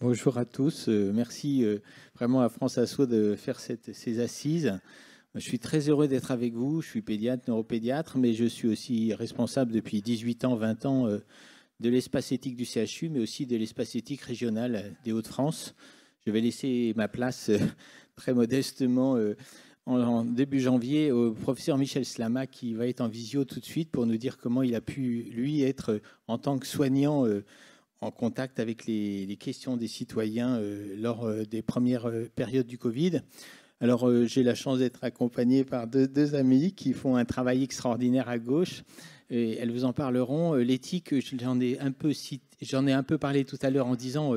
Bonjour à tous. Merci vraiment à France Asso de faire ces assises. Je suis très heureux d'être avec vous. Je suis pédiatre, neuropédiatre, mais je suis aussi responsable depuis 18 ans, 20 ans de l'espace éthique du CHU, mais aussi de l'espace éthique régional des Hauts-de-France. Je vais laisser ma place très modestement en début janvier au professeur Michel Slama, qui va être en visio tout de suite pour nous dire comment il a pu, lui, être en tant que soignant en contact avec les questions des citoyens lors des premières périodes du Covid. Alors, j'ai la chance d'être accompagné par deux amis qui font un travail extraordinaire à gauche. Et elles vous en parleront. L'éthique, j'en ai un peu parlé tout à l'heure en disant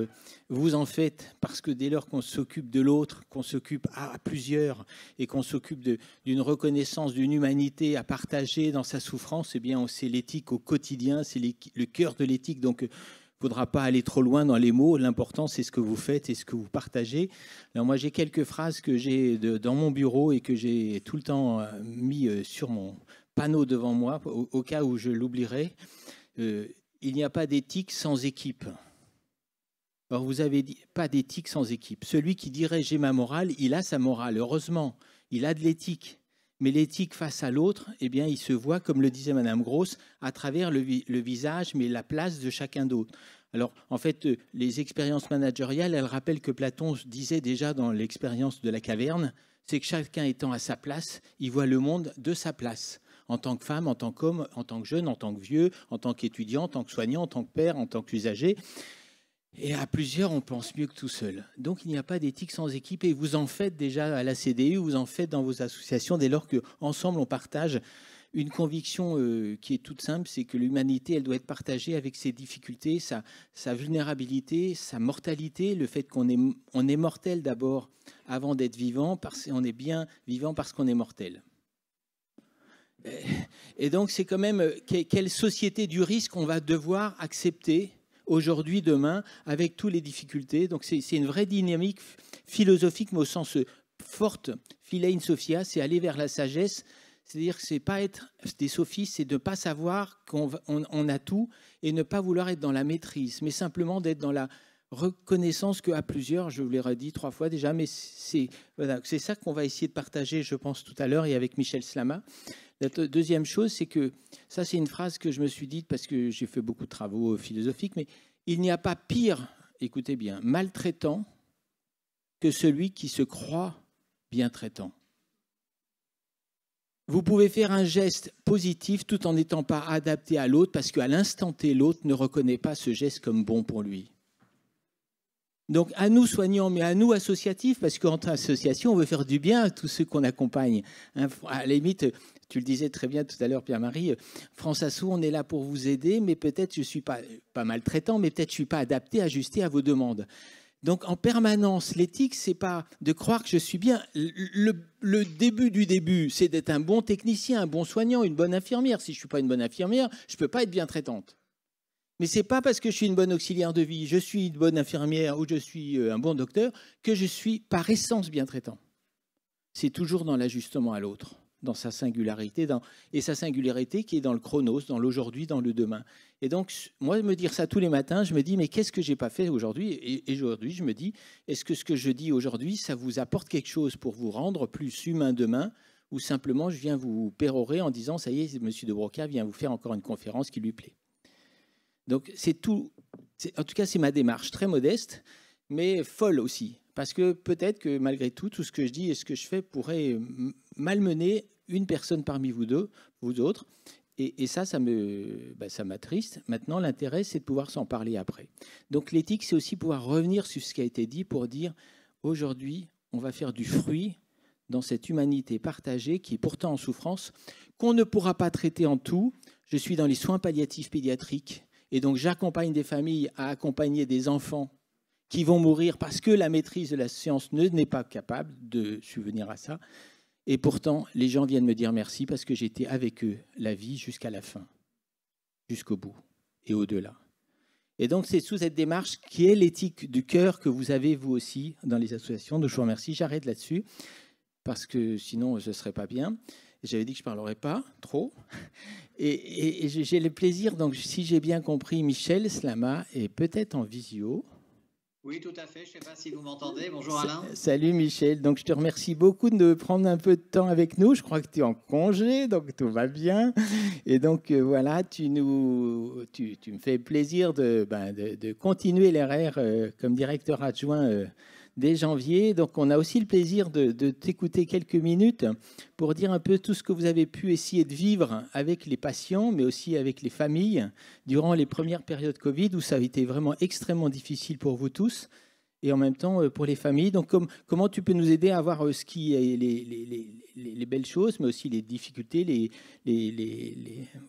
vous en faites parce que dès lors qu'on s'occupe de l'autre, qu'on s'occupe à plusieurs et qu'on s'occupe d'une reconnaissance, d'une humanité à partager dans sa souffrance, eh bien, c'est l'éthique au quotidien, c'est le cœur de l'éthique. Donc, il ne faudra pas aller trop loin dans les mots. L'important, c'est ce que vous faites et ce que vous partagez. Alors moi, j'ai quelques phrases que j'ai dans mon bureau et que j'ai tout le temps mis sur mon panneau devant moi, au cas où je l'oublierai. Il n'y a pas d'éthique sans équipe. Alors vous avez dit, pas d'éthique sans équipe. Celui qui dirait j'ai ma morale, il a sa morale. Heureusement, il a de l'éthique. Mais l'éthique face à l'autre, eh bien, il se voit, comme le disait Madame Gross, à travers le visage, mais la place de chacun d'autre. Alors, en fait, les expériences managériales, elles rappellent que Platon disait déjà dans l'expérience de la caverne, c'est que chacun étant à sa place, il voit le monde de sa place. En tant que femme, en tant qu'homme, en tant que jeune, en tant que vieux, en tant qu'étudiant, en tant que soignant, en tant que père, en tant qu'usager. Et à plusieurs, on pense mieux que tout seul. Donc, il n'y a pas d'éthique sans équipe. Et vous en faites déjà à la CDU, vous en faites dans vos associations, dès lors qu'ensemble, on partage une conviction qui est toute simple, c'est que l'humanité, elle doit être partagée avec ses difficultés, sa vulnérabilité, sa mortalité, le fait qu'on est mortel d'abord avant d'être vivant, on est bien vivant parce qu'on est mortel. Et donc, c'est quand même quelle société du risque on va devoir accepter aujourd'hui, demain, avec toutes les difficultés. Donc, c'est une vraie dynamique philosophique, mais au sens forte. Philein Sophia, c'est aller vers la sagesse. C'est-à-dire que c'est pas être des sophistes, c'est de ne pas savoir qu'on a tout et ne pas vouloir être dans la maîtrise, mais simplement d'être dans la reconnaissance qu'à plusieurs, je vous l'ai redit 3 fois déjà, mais c'est ça qu'on va essayer de partager, je pense, tout à l'heure et avec Michel Slama. La deuxième chose, c'est que, ça c'est une phrase que je me suis dite parce que j'ai fait beaucoup de travaux philosophiques, mais il n'y a pas pire, écoutez bien, maltraitant que celui qui se croit bien traitant. Vous pouvez faire un geste positif tout en n'étant pas adapté à l'autre parce qu'à l'instant T, l'autre ne reconnaît pas ce geste comme bon pour lui. Donc, à nous soignants, mais à nous associatifs, parce qu'entre associations, on veut faire du bien à tous ceux qu'on accompagne. À la limite, tu le disais très bien tout à l'heure, Pierre-Marie, France Asso, on est là pour vous aider, mais peut-être je ne suis pas maltraitant, mais peut-être je ne suis pas adapté, ajusté à vos demandes. Donc, en permanence, l'éthique, ce n'est pas de croire que je suis bien. Le début du début, c'est d'être un bon technicien, un bon soignant, une bonne infirmière. Si je ne suis pas une bonne infirmière, je ne peux pas être bien traitante. Mais ce n'est pas parce que je suis une bonne auxiliaire de vie, je suis une bonne infirmière ou je suis un bon docteur que je suis par essence bien traitant. C'est toujours dans l'ajustement à l'autre, dans sa singularité, et sa singularité qui est dans le chronos, dans l'aujourd'hui, dans le demain. Et donc, moi, me dire ça tous les matins, je me dis, mais qu'est-ce que je n'ai pas fait aujourd'hui ? Et aujourd'hui, je me dis, est-ce que ce que je dis aujourd'hui, ça vous apporte quelque chose pour vous rendre plus humain demain ? Ou simplement, je viens vous pérorer en disant, ça y est, M. de Broca vient vous faire encore une conférence qui lui plaît. Donc, c'est tout. En tout cas, c'est ma démarche très modeste, mais folle aussi. Parce que peut-être que malgré tout, tout ce que je dis et ce que je fais pourrait malmener une personne parmi vous autres. Et ça m'attriste. Maintenant, l'intérêt, c'est de pouvoir s'en parler après. Donc, l'éthique, c'est aussi pouvoir revenir sur ce qui a été dit pour dire, aujourd'hui, on va faire du fruit dans cette humanité partagée qui est pourtant en souffrance, qu'on ne pourra pas traiter en tout. Je suis dans les soins palliatifs pédiatriques. Et donc, j'accompagne des familles à accompagner des enfants qui vont mourir parce que la maîtrise de la science n'est pas capable de subvenir à ça. Et pourtant, les gens viennent me dire merci parce que j'étais avec eux la vie jusqu'à la fin, jusqu'au bout et au-delà. Et donc, c'est sous cette démarche qui est l'éthique du cœur que vous avez, vous aussi, dans les associations. Donc, je vous remercie. J'arrête là-dessus parce que sinon, ce ne serait pas bien. J'avais dit que je ne parlerais pas trop. Et j'ai le plaisir, donc si j'ai bien compris, Michel Slama est peut-être en visio. Oui, tout à fait. Je ne sais pas si vous m'entendez. Bonjour Alain. Salut Michel, donc je te remercie beaucoup de prendre un peu de temps avec nous. Je crois que tu es en congé, donc tout va bien. Et donc voilà, tu me fais plaisir de continuer l'RR comme directeur adjoint dès janvier. Donc on a aussi le plaisir de t'écouter quelques minutes pour dire un peu tout ce que vous avez pu essayer de vivre avec les patients, mais aussi avec les familles durant les premières périodes Covid où ça a été vraiment extrêmement difficile pour vous tous et en même temps pour les familles. Donc, comment tu peux nous aider à voir ce qui est les belles choses, mais aussi les difficultés,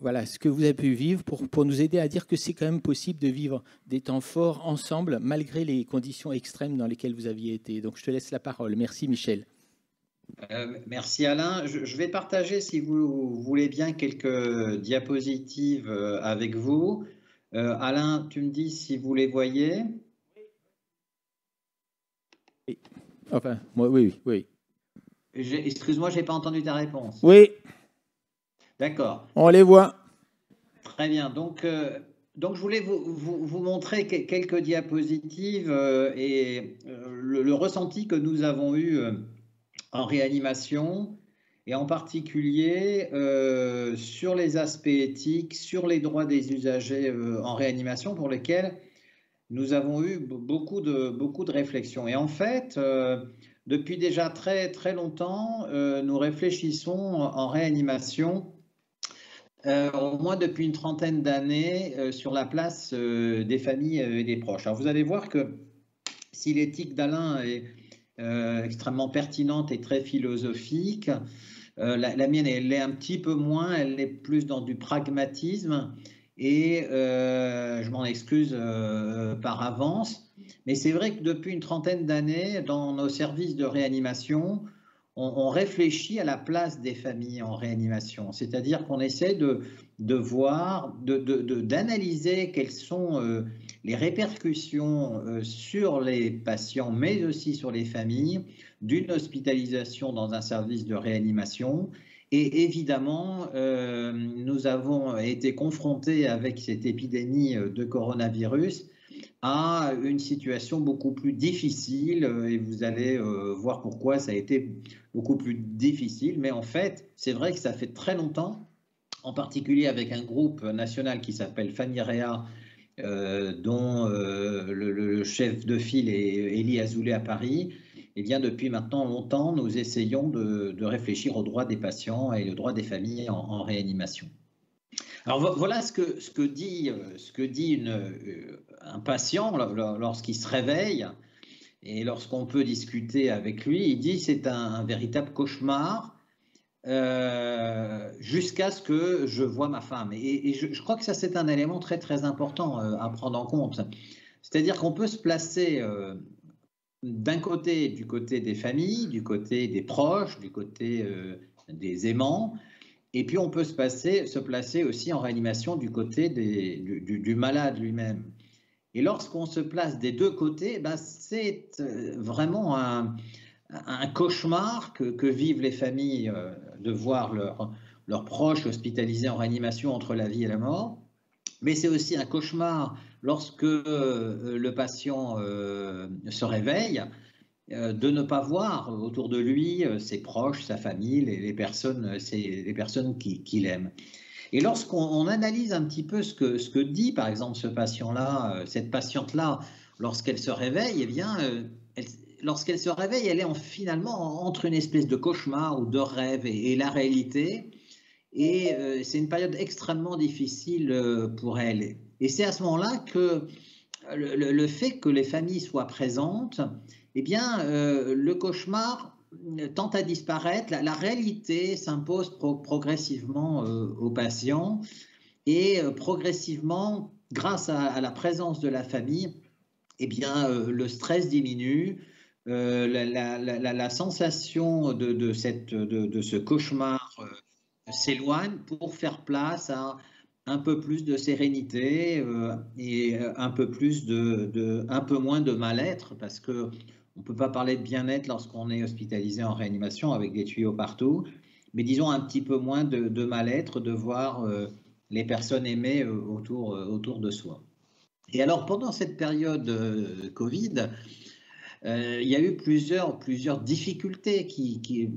voilà, ce que vous avez pu vivre pour nous aider à dire que c'est quand même possible de vivre des temps forts ensemble, malgré les conditions extrêmes dans lesquelles vous aviez été. Donc, je te laisse la parole. Merci, Michel. Merci Alain. Je vais partager, si vous voulez bien, quelques diapositives avec vous. Alain, tu me dis si vous les voyez. Oui. Enfin, moi, oui, oui. Excuse-moi, je n'ai pas entendu ta réponse. Oui. D'accord. On les voit. Très bien. Donc je voulais vous montrer quelques diapositives et le ressenti que nous avons eu en réanimation, et en particulier sur les aspects éthiques, sur les droits des usagers en réanimation, pour lesquels nous avons eu beaucoup de réflexions. Et en fait, depuis déjà très, très longtemps, nous réfléchissons en réanimation, au moins depuis une trentaine d'années, sur la place des familles et des proches. Alors vous allez voir que si l'éthique d'Alain est extrêmement pertinente et très philosophique, la mienne, elle l'est un petit peu moins, elle est plus dans du pragmatisme, et je m'en excuse par avance. Mais c'est vrai que depuis une trentaine d'années, dans nos services de réanimation, on réfléchit à la place des familles en réanimation. C'est-à-dire qu'on essaie de voir, d'analyser quelles sont les répercussions sur les patients, mais aussi sur les familles, d'une hospitalisation dans un service de réanimation. Et évidemment, nous avons été confrontés avec cette épidémie de coronavirus à une situation beaucoup plus difficile, et vous allez voir pourquoi ça a été beaucoup plus difficile. Mais en fait, c'est vrai que ça fait très longtemps, en particulier avec un groupe national qui s'appelle Famille Réa, dont le chef de file est Elie Azoulay à Paris. Eh bien, depuis maintenant longtemps, nous essayons de réfléchir aux droits des patients et aux droits des familles en réanimation. Alors voilà ce que dit un patient lorsqu'il se réveille et lorsqu'on peut discuter avec lui. Il dit c'est un véritable cauchemar jusqu'à ce que je voie ma femme. Et je crois que ça, c'est un élément très très important à prendre en compte. C'est-à-dire qu'on peut se placer d'un côté, du côté des familles, du côté des proches, du côté des aimants, et puis on peut se placer aussi en réanimation du côté du malade lui-même. Et lorsqu'on se place des deux côtés, ben c'est vraiment un cauchemar que vivent les familles de voir leurs proches hospitalisés en réanimation entre la vie et la mort. Mais c'est aussi un cauchemar lorsque le patient se réveille, de ne pas voir autour de lui ses proches, sa famille, les personnes qu'il aime. Et lorsqu'on analyse un petit peu ce que dit, par exemple, ce patient-là, cette patiente-là, lorsqu'elle se réveille, eh bien, lorsqu'elle se réveille, elle est finalement entre une espèce de cauchemar ou de rêve et la réalité. Et c'est une période extrêmement difficile pour elle. Et c'est à ce moment-là que le fait que les familles soient présentes, eh bien, le cauchemar tend à disparaître, la réalité s'impose progressivement aux patients, et progressivement, grâce à la présence de la famille, eh bien, le stress diminue, la sensation de ce cauchemar s'éloigne pour faire place à un peu plus de sérénité et un peu moins de mal-être, parce que on ne peut pas parler de bien-être lorsqu'on est hospitalisé en réanimation avec des tuyaux partout, mais disons un petit peu moins de mal-être, de voir les personnes aimées autour de soi. Et alors, pendant cette période Covid, il y a eu plusieurs difficultés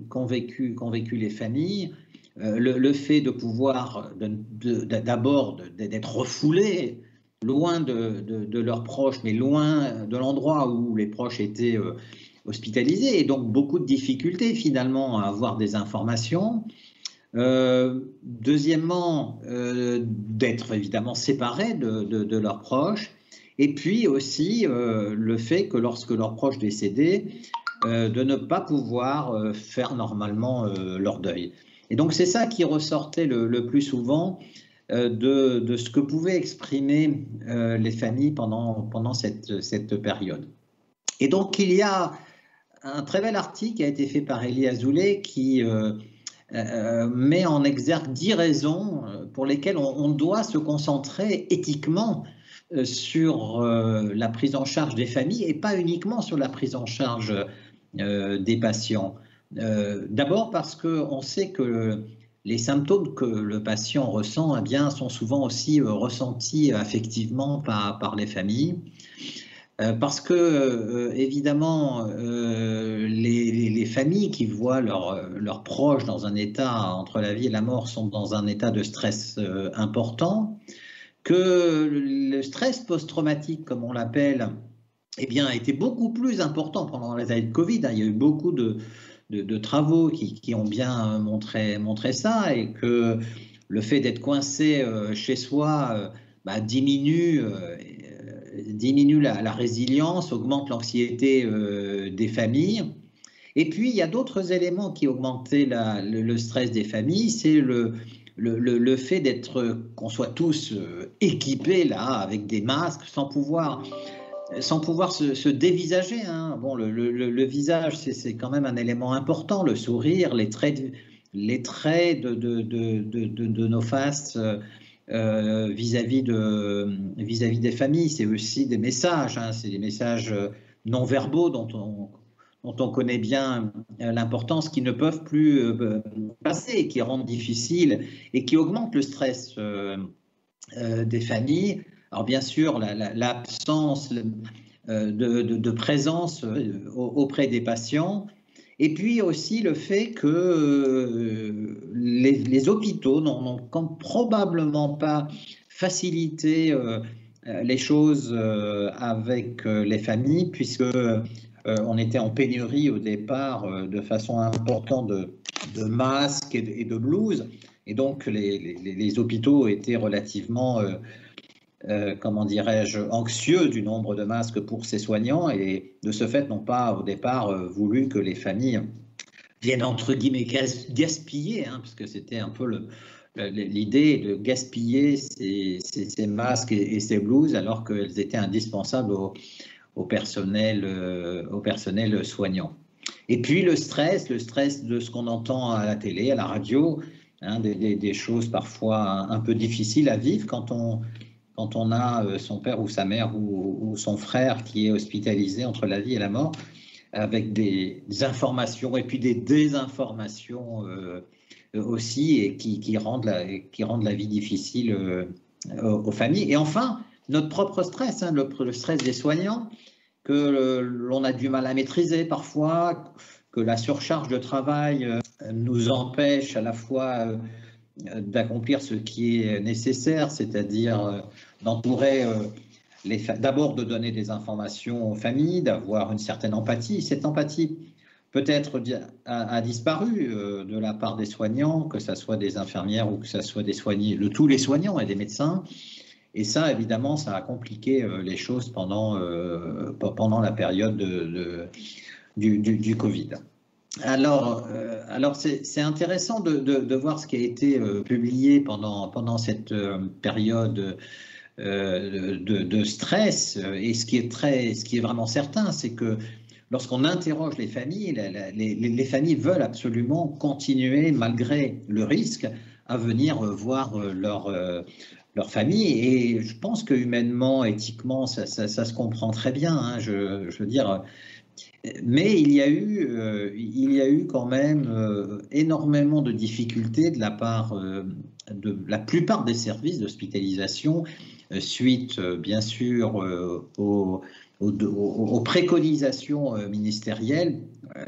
qu'ont vécu les familles. Le fait de pouvoir d'abord d'être refoulés loin de leurs proches, mais loin de l'endroit où les proches étaient hospitalisés, et donc beaucoup de difficultés finalement à avoir des informations. Deuxièmement, d'être évidemment séparés de leurs proches, et puis aussi le fait que lorsque leurs proches décédaient, de ne pas pouvoir faire normalement leur deuil. Et donc c'est ça qui ressortait le plus souvent de ce que pouvaient exprimer les familles pendant cette période. Et donc il y a un très bel article qui a été fait par Elie Azoulay qui met en exergue 10 raisons pour lesquelles on doit se concentrer éthiquement sur la prise en charge des familles et pas uniquement sur la prise en charge des patients. D'abord parce qu'on sait que les symptômes que le patient ressent eh bien, sont souvent aussi ressentis affectivement par les familles. Parce que, évidemment, les familles qui voient leurs proches dans un état, entre la vie et la mort, sont dans un état de stress important, que le stress post-traumatique, comme on l'appelle, eh bien, a été beaucoup plus important pendant les années de Covid. Il y a eu beaucoup de travaux qui ont bien montré ça, et que le fait d'être coincé chez soi diminue la résilience, augmente l'anxiété des familles. Et puis, il y a d'autres éléments qui augmentaient le stress des familles. C'est le fait qu'on soit tous équipés là, avec des masques, sans pouvoir se dévisager. Hein. Bon, le visage, c'est quand même un élément important. Le sourire, les traits de nos faces vis-à-vis des familles, c'est aussi des messages. Hein. C'est des messages non verbaux dont on connaît bien l'importance, qui ne peuvent plus passer, qui rendent difficile et qui augmentent le stress des familles. Alors bien sûr, l'absence de présence auprès des patients, et puis aussi le fait que les hôpitaux n'ont probablement pas facilité les choses avec les familles, puisque on était en pénurie au départ de façon importante de masques et de blouses, et donc les hôpitaux étaient relativement comment dirais-je, anxieux du nombre de masques pour ces soignants, et de ce fait n'ont pas au départ voulu que les familles viennent entre guillemets gaspiller, hein, parce que c'était un peu l'idée de gaspiller ces masques et ces blouses alors qu'elles étaient indispensables au personnel soignant. Et puis le stress de ce qu'on entend à la télé, à la radio, hein, des choses parfois un peu difficiles à vivre quand on a son père ou sa mère ou son frère qui est hospitalisé entre la vie et la mort, avec des informations et puis des désinformations aussi, et qui rendent la vie difficile aux familles. Et enfin, notre propre stress, hein, le stress des soignants, que l'on a du mal à maîtriser parfois, que la surcharge de travail nous empêche à la fois d'accomplir ce qui est nécessaire, c'est-à-dire d'entourer, d'abord de donner des informations aux familles, d'avoir une certaine empathie. Cette empathie peut-être a disparu de la part des soignants, que ce soit des infirmières ou que ce soit de tous les soignants et des médecins. Et ça, évidemment, ça a compliqué les choses pendant la période du Covid. Alors c'est intéressant de voir ce qui a été publié pendant cette période de stress. Et ce qui est vraiment certain, c'est que lorsqu'on interroge les familles, les familles veulent absolument continuer, malgré le risque, à venir voir leur famille. Et je pense que humainement, éthiquement, ça se comprend très bien. Hein, je veux dire. Mais il y a eu quand même énormément de difficultés de la part la plupart des services d'hospitalisation suite, bien sûr, aux préconisations ministérielles.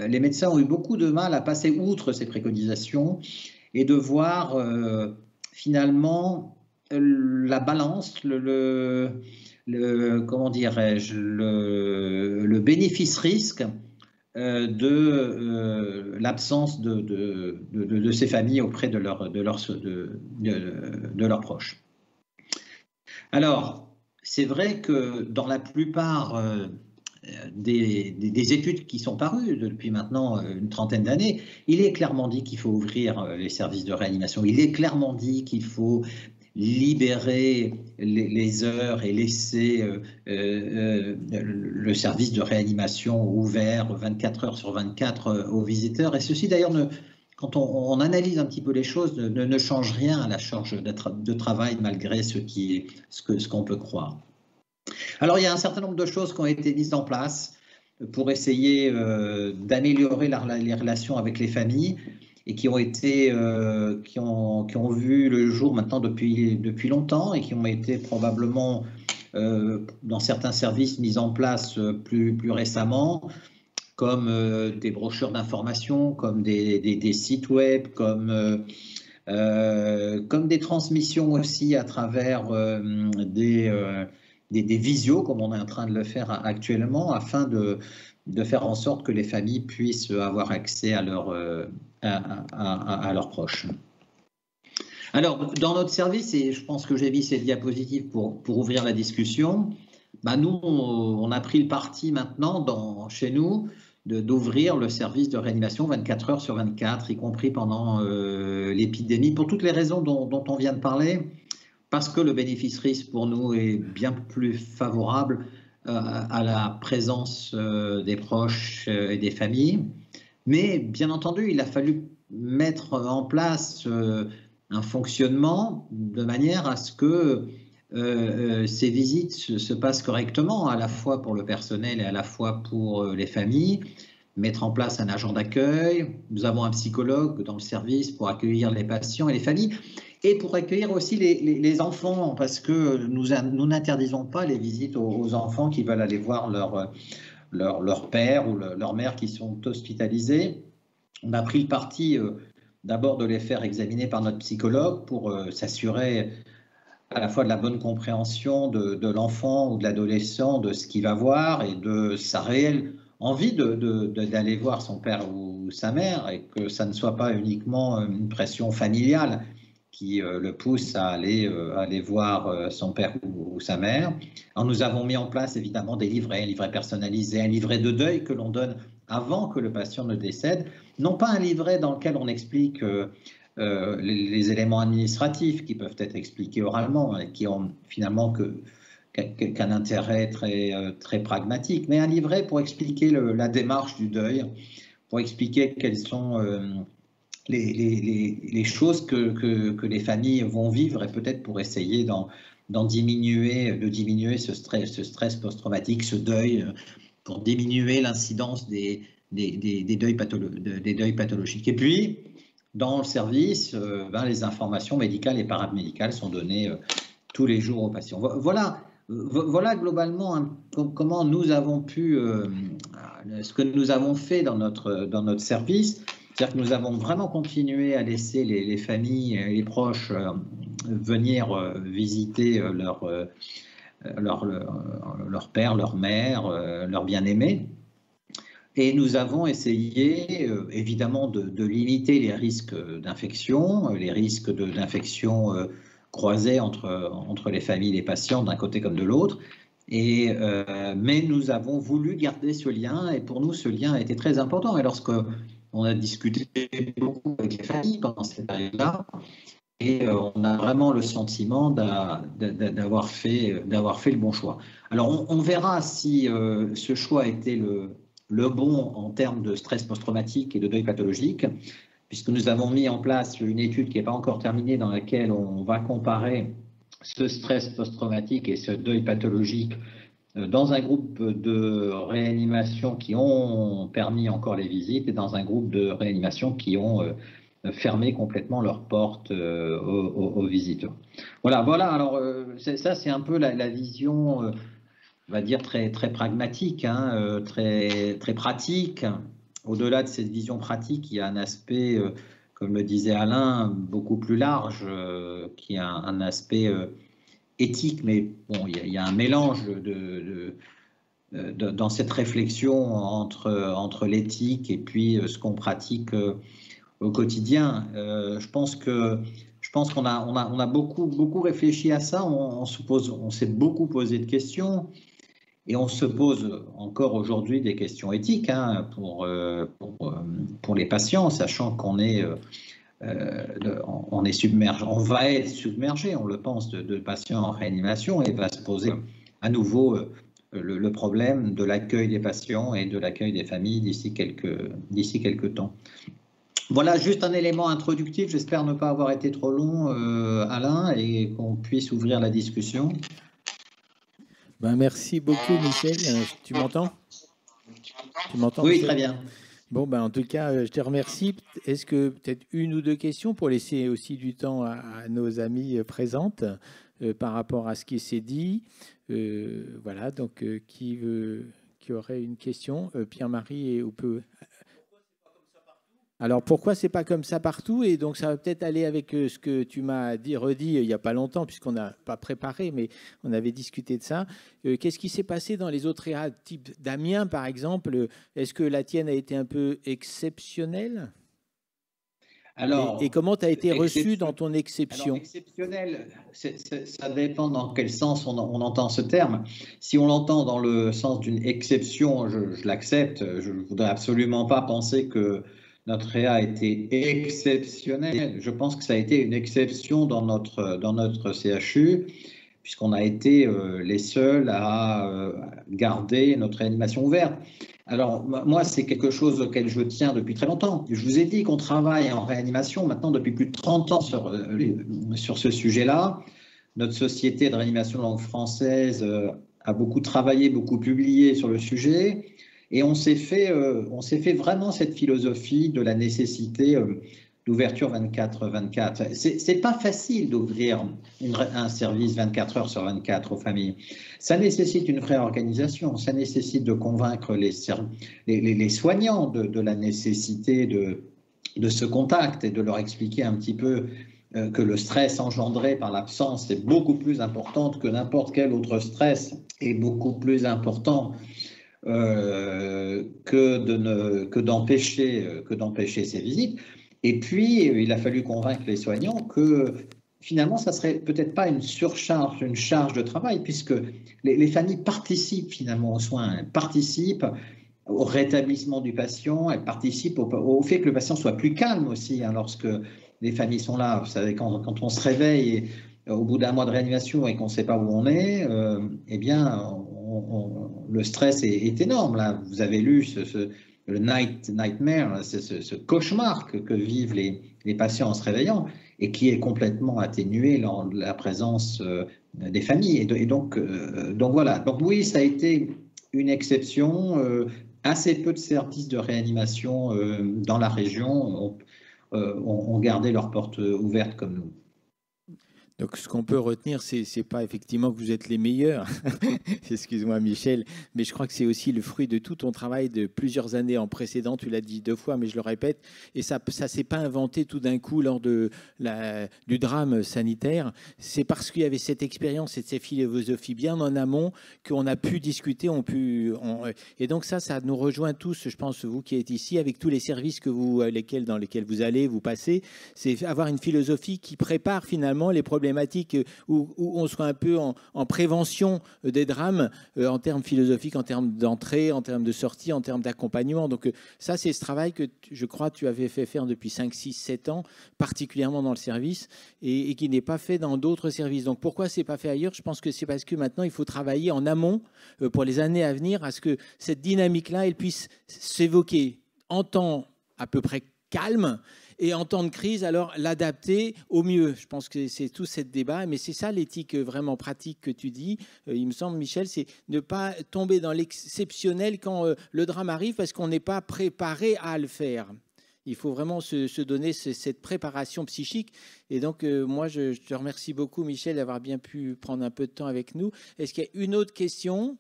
Les médecins ont eu beaucoup de mal à passer outre ces préconisations et de voir finalement la balance, comment dirais-je, le bénéfice-risque de l'absence de ces familles auprès de leurs proches. Alors, c'est vrai que dans la plupart des études qui sont parues depuis maintenant une trentaine d'années, il est clairement dit qu'il faut ouvrir les services de réanimation. Il est clairement dit qu'il faut libérer les heures et laisser le service de réanimation ouvert 24 heures sur 24 aux visiteurs. Et ceci d'ailleurs, quand on analyse un petit peu les choses, ne change rien à la charge de travail malgré ce qu'on peut croire. Alors il y a un certain nombre de choses qui ont été mises en place pour essayer d'améliorer les relations avec les familles et qui ont vu le jour maintenant depuis longtemps et qui ont été probablement dans certains services mis en place plus récemment, comme des brochures d'information, comme des sites web, comme des transmissions aussi à travers des visios, comme on est en train de le faire actuellement, afin de faire en sorte que les familles puissent avoir accès à leurs proches. Alors, dans notre service, et je pense que j'ai mis ces diapositives pour ouvrir la discussion, nous, on a pris le parti maintenant, chez nous, d'ouvrir le service de réanimation 24 heures sur 24, y compris pendant l'épidémie, pour toutes les raisons dont on vient de parler, parce que le bénéfice-risque pour nous est bien plus favorable à la présence des proches et des familles. Mais bien entendu, il a fallu mettre en place un fonctionnement de manière à ce que ces visites se passent correctement, à la fois pour le personnel et à la fois pour les familles. Mettre en place un agent d'accueil, nous avons un psychologue dans le service pour accueillir les patients et les familles, et pour accueillir aussi les enfants, parce que nous n'interdisons pas les visites aux enfants qui veulent aller voir leur père ou leur mère qui sont hospitalisés. On a pris le parti d'abord de les faire examiner par notre psychologue pour s'assurer à la fois de la bonne compréhension de l'enfant ou de l'adolescent, de ce qu'il va voir et de sa réelle envie d'aller voir son père ou sa mère, et que ça ne soit pas uniquement une pression familiale qui le pousse à aller voir son père ou sa mère. Alors nous avons mis en place évidemment des livrets, un livret personnalisé, un livret de deuil que l'on donne avant que le patient ne décède, non pas un livret dans lequel on explique les éléments administratifs qui peuvent être expliqués oralement et qui ont finalement qu'un intérêt très pragmatique, mais un livret pour expliquer la démarche du deuil, pour expliquer quelles sont les choses que les familles vont vivre, et peut-être pour essayer de diminuer ce stress post-traumatique, ce deuil, pour diminuer l'incidence des deuils pathologiques. Et puis, dans le service, les informations médicales et paramédicales sont données tous les jours aux patients. Voilà globalement comment nous avons pu, ce que nous avons fait dans notre service. C'est-à-dire que nous avons vraiment continué à laisser les familles et les proches venir visiter leur père, leur mère, leur bien-aimé. Et nous avons essayé évidemment de limiter les risques d'infection, les risques d'infection croisés entre les familles et les patients d'un côté comme de l'autre. Mais nous avons voulu garder ce lien, et pour nous ce lien a été très important. Et lorsque on a discuté beaucoup avec les familles pendant cette période-là, et on a vraiment le sentiment d'avoir fait le bon choix. Alors on verra si ce choix a été le bon en termes de stress post-traumatique et de deuil pathologique, puisque nous avons mis en place une étude qui n'est pas encore terminée, dans laquelle on va comparer ce stress post-traumatique et ce deuil pathologique dans un groupe de réanimation qui ont permis encore les visites, et dans un groupe de réanimation qui ont fermer complètement leurs portes aux visiteurs. Voilà, voilà. Alors ça, c'est un peu la vision, on va dire très très pragmatique, hein, très très pratique. Au-delà de cette vision pratique, il y a un aspect, comme le disait Alain, beaucoup plus large, qui a un aspect éthique, mais bon, il y a un mélange dans cette réflexion entre l'éthique et puis ce qu'on pratique au quotidien. Je pense qu'on a beaucoup réfléchi à ça. On s'est beaucoup posé de questions et on se pose encore aujourd'hui des questions éthiques, hein, pour les patients, sachant qu'on est on est submergé, on va être submergé, on le pense, de patients en réanimation et va se poser à nouveau le problème de l'accueil des patients et de l'accueil des familles d'ici quelques temps. Voilà, juste un élément introductif. J'espère ne pas avoir été trop long, Alain, et qu'on puisse ouvrir la discussion. Ben, merci beaucoup, Michel. Tu m'entends? Tu m'entends, Oui, Michel? très bien. Bon, ben, en tout cas, je te remercie. Est-ce que peut-être une ou deux questions pour laisser aussi du temps à nos amis présentes par rapport à ce qui s'est dit? Voilà, donc qui aurait une question? Pierre-Marie, et on peut. Alors pourquoi c'est pas comme ça partout? Et donc ça va peut-être aller avec ce que tu m'as redit il n'y a pas longtemps, puisqu'on n'a pas préparé, mais on avait discuté de ça. Qu'est-ce qui s'est passé dans les autres réa, type d'Amiens par exemple? Est-ce que la tienne a été un peu exceptionnelle? Et Alors, comment tu as été reçu dans ton exception? Alors, exceptionnel, ça dépend dans quel sens on entend ce terme. Si on l'entend dans le sens d'une exception, je l'accepte. Je ne voudrais absolument pas penser que notre réa a été exceptionnel. Je pense que ça a été une exception dans notre CHU, puisqu'on a été les seuls à garder notre réanimation ouverte. Alors, moi, c'est quelque chose auquel je tiens depuis très longtemps. Je vous ai dit qu'on travaille en réanimation maintenant depuis plus de 30 ans sur ce sujet-là. Notre société de réanimation de langue française a beaucoup travaillé, beaucoup publié sur le sujet. Et on s'est fait vraiment cette philosophie de la nécessité d'ouverture 24/24. C'est pas facile d'ouvrir un service 24 heures sur 24 aux familles. Ça nécessite une vraie organisation, ça nécessite de convaincre les soignants de la nécessité de ce contact et de leur expliquer un petit peu que le stress engendré par l'absence est beaucoup plus important que n'importe quel autre stress, et beaucoup plus important que d'empêcher ces visites. Et puis, il a fallu convaincre les soignants que finalement, ça serait peut-être pas une surcharge, une charge de travail, puisque les familles participent finalement aux soins, elles participent au rétablissement du patient, elles participent au fait que le patient soit plus calme aussi, hein, lorsque les familles sont là. Vous savez, quand on se réveille au bout d'un mois de réanimation et qu'on ne sait pas où on est, eh bien, le stress est énorme. Là, vous avez lu le nightmare, ce cauchemar que vivent les patients en se réveillant et qui est complètement atténué dans la présence des familles. Et donc voilà. Donc oui, ça a été une exception. Assez peu de services de réanimation dans la région ont gardé leurs portes ouvertes comme nous. Donc, ce qu'on peut retenir, c'est pas effectivement que vous êtes les meilleurs, excuse-moi Michel, mais je crois que c'est aussi le fruit de tout ton travail de plusieurs années en précédent, tu l'as dit 2 fois, mais je le répète, et ça s'est pas inventé tout d'un coup lors du drame sanitaire, c'est parce qu'il y avait cette expérience et cette philosophie bien en amont qu'on a pu discuter, et donc ça nous rejoint tous, je pense, vous qui êtes ici, avec tous les services dans lesquels vous allez, vous passez, c'est avoir une philosophie qui prépare finalement les problématiques où on soit un peu en prévention des drames en termes philosophiques, en termes d'entrée, en termes de sortie, en termes d'accompagnement. Donc ça, c'est ce travail que je crois tu avais fait faire depuis 5, 6, 7 ans, particulièrement dans le service, et qui n'est pas fait dans d'autres services. Donc pourquoi c'est pas fait ailleurs? Je pense que c'est parce que maintenant, il faut travailler en amont pour les années à venir à ce que cette dynamique-là, elle puisse s'évoquer en temps à peu près calme, et en temps de crise, alors l'adapter au mieux. Je pense que c'est tout ce débat, mais c'est ça l'éthique vraiment pratique que tu dis, il me semble, Michel, c'est ne pas tomber dans l'exceptionnel quand le drame arrive parce qu'on n'est pas préparé à le faire. Il faut vraiment se donner cette préparation psychique. Et donc, moi, je te remercie beaucoup, Michel, d'avoir bien pu prendre un peu de temps avec nous. Est-ce qu'il y a une autre question?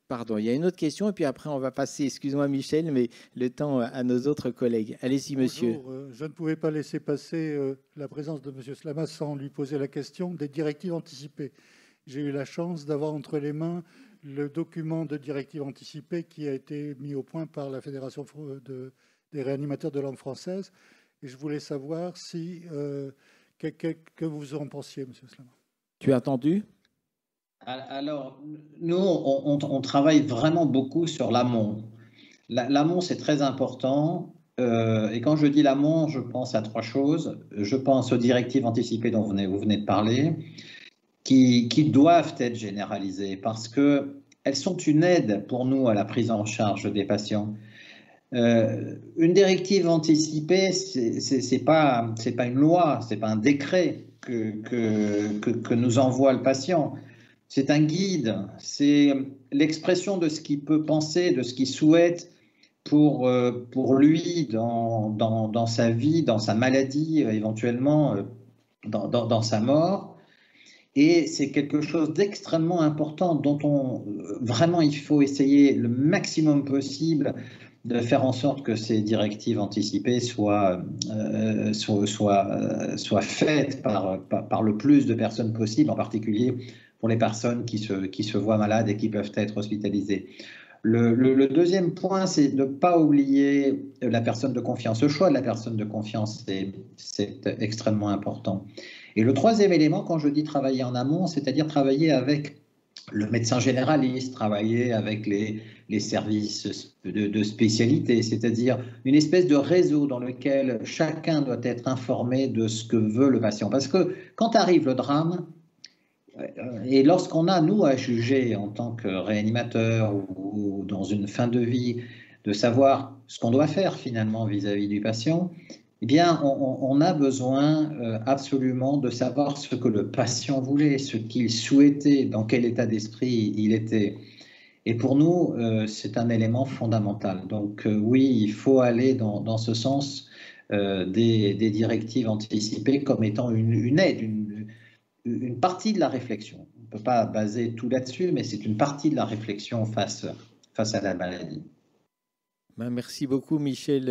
Pardon, il y a une autre question, et puis après, on va passer, excuse-moi, Michel, mais le temps à nos autres collègues. Allez-y, monsieur. Bonjour, je ne pouvais pas laisser passer la présence de M. Slama sans lui poser la question des directives anticipées. J'ai eu la chance d'avoir entre les mains le document de directives anticipées qui a été mis au point par la Fédération des réanimateurs de langue française. Et je voulais savoir si, que vous en pensiez, M. Slama. Tu as entendu? Alors, nous, on travaille vraiment beaucoup sur l'amont. L'amont, c'est très important. Et quand je dis l'amont, je pense à trois choses. Je pense aux directives anticipées dont vous venez de parler, qui doivent être généralisées parce qu'elles sont une aide pour nous à la prise en charge des patients. Une directive anticipée, c'est pas une loi, c'est pas un décret que nous envoie le patient. C'est un guide, c'est l'expression de ce qu'il peut penser, de ce qu'il souhaite pour lui dans sa vie, dans sa maladie, éventuellement dans sa mort. Et c'est quelque chose d'extrêmement important dont vraiment il faut essayer le maximum possible de faire en sorte que ces directives anticipées soient faites par le plus de personnes possible, en particulier pour les personnes qui se voient malades et qui peuvent être hospitalisées. Le deuxième point, c'est de ne pas oublier la personne de confiance. Le choix de la personne de confiance, c'est extrêmement important. Et le troisième élément, quand je dis travailler en amont, c'est-à-dire travailler avec le médecin généraliste, travailler avec les services de spécialité, c'est-à-dire une espèce de réseau dans lequel chacun doit être informé de ce que veut le patient. Parce que quand arrive le drame, et lorsqu'on a, nous, à juger en tant que réanimateur ou dans une fin de vie, de savoir ce qu'on doit faire finalement vis-à-vis du patient, eh bien, on a besoin absolument de savoir ce que le patient voulait, ce qu'il souhaitait, dans quel état d'esprit il était. Et pour nous, c'est un élément fondamental. Donc oui, il faut aller dans ce sens des directives anticipées comme étant une aide, une partie de la réflexion. On ne peut pas baser tout là-dessus, mais c'est une partie de la réflexion face à la maladie. Merci beaucoup, Michel.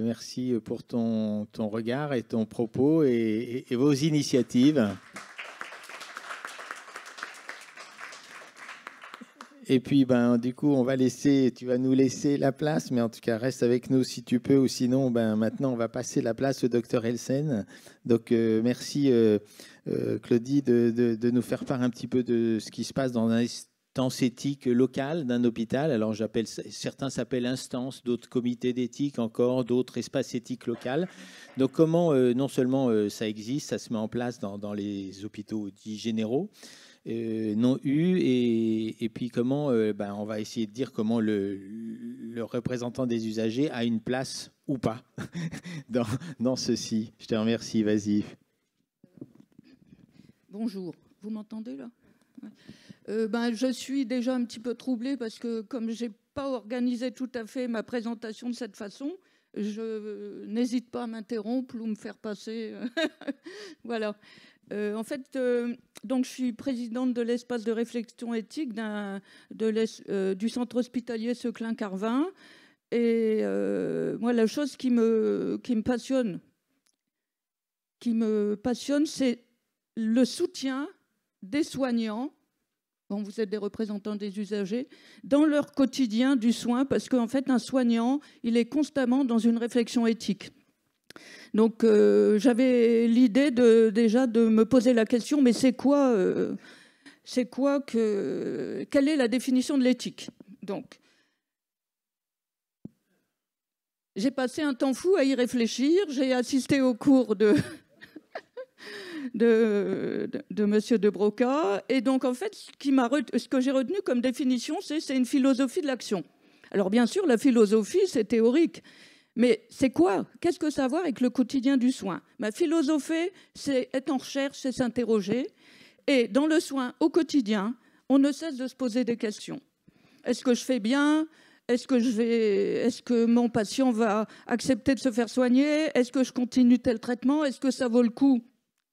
Merci pour ton regard et ton propos et vos initiatives. Et puis, du coup, tu vas nous laisser la place, mais en tout cas, reste avec nous si tu peux, ou sinon, maintenant, on va passer la place au docteur Elsen. Donc, merci, Claudie, de nous faire part un petit peu de ce qui se passe dans l'instance éthique locale d'un hôpital. Alors, certains s'appellent instances, d'autres comités d'éthique encore, d'autres espaces éthiques local. Donc, comment, non seulement ça existe, ça se met en place dans les hôpitaux dits généraux, non eu, et puis comment on va essayer de dire comment le représentant des usagers a une place ou pas dans ceci. Je te remercie, vas-y. Bonjour, vous m'entendez là? Je suis déjà un petit peu troublée parce que comme je n'ai pas organisé tout à fait ma présentation de cette façon, je n'hésite pas à m'interrompre ou me faire passer. Voilà. En fait, donc je suis présidente de l'espace de réflexion éthique du centre hospitalier Seclin-Carvin. Et moi, la chose qui me passionne, c'est le soutien des soignants, bon, vous êtes des représentants des usagers, dans leur quotidien du soin, parce qu'en fait, un soignant, il est constamment dans une réflexion éthique. Donc, j'avais l'idée déjà de me poser la question, mais quelle est la définition de l'éthique? Donc, j'ai passé un temps fou à y réfléchir. J'ai assisté au cours de Monsieur de Broca. Et donc, en fait, ce que j'ai retenu comme définition, c'est une philosophie de l'action. Alors, bien sûr, la philosophie, c'est théorique. Mais c'est quoi? Qu'est-ce que ça a à voir avec le quotidien du soin? Ma philosophie, c'est être en recherche, c'est s'interroger. Et dans le soin, au quotidien, on ne cesse de se poser des questions. Est-ce que je fais bien? est-ce que mon patient va accepter de se faire soigner? Est-ce que je continue tel traitement? Est-ce que ça vaut le coup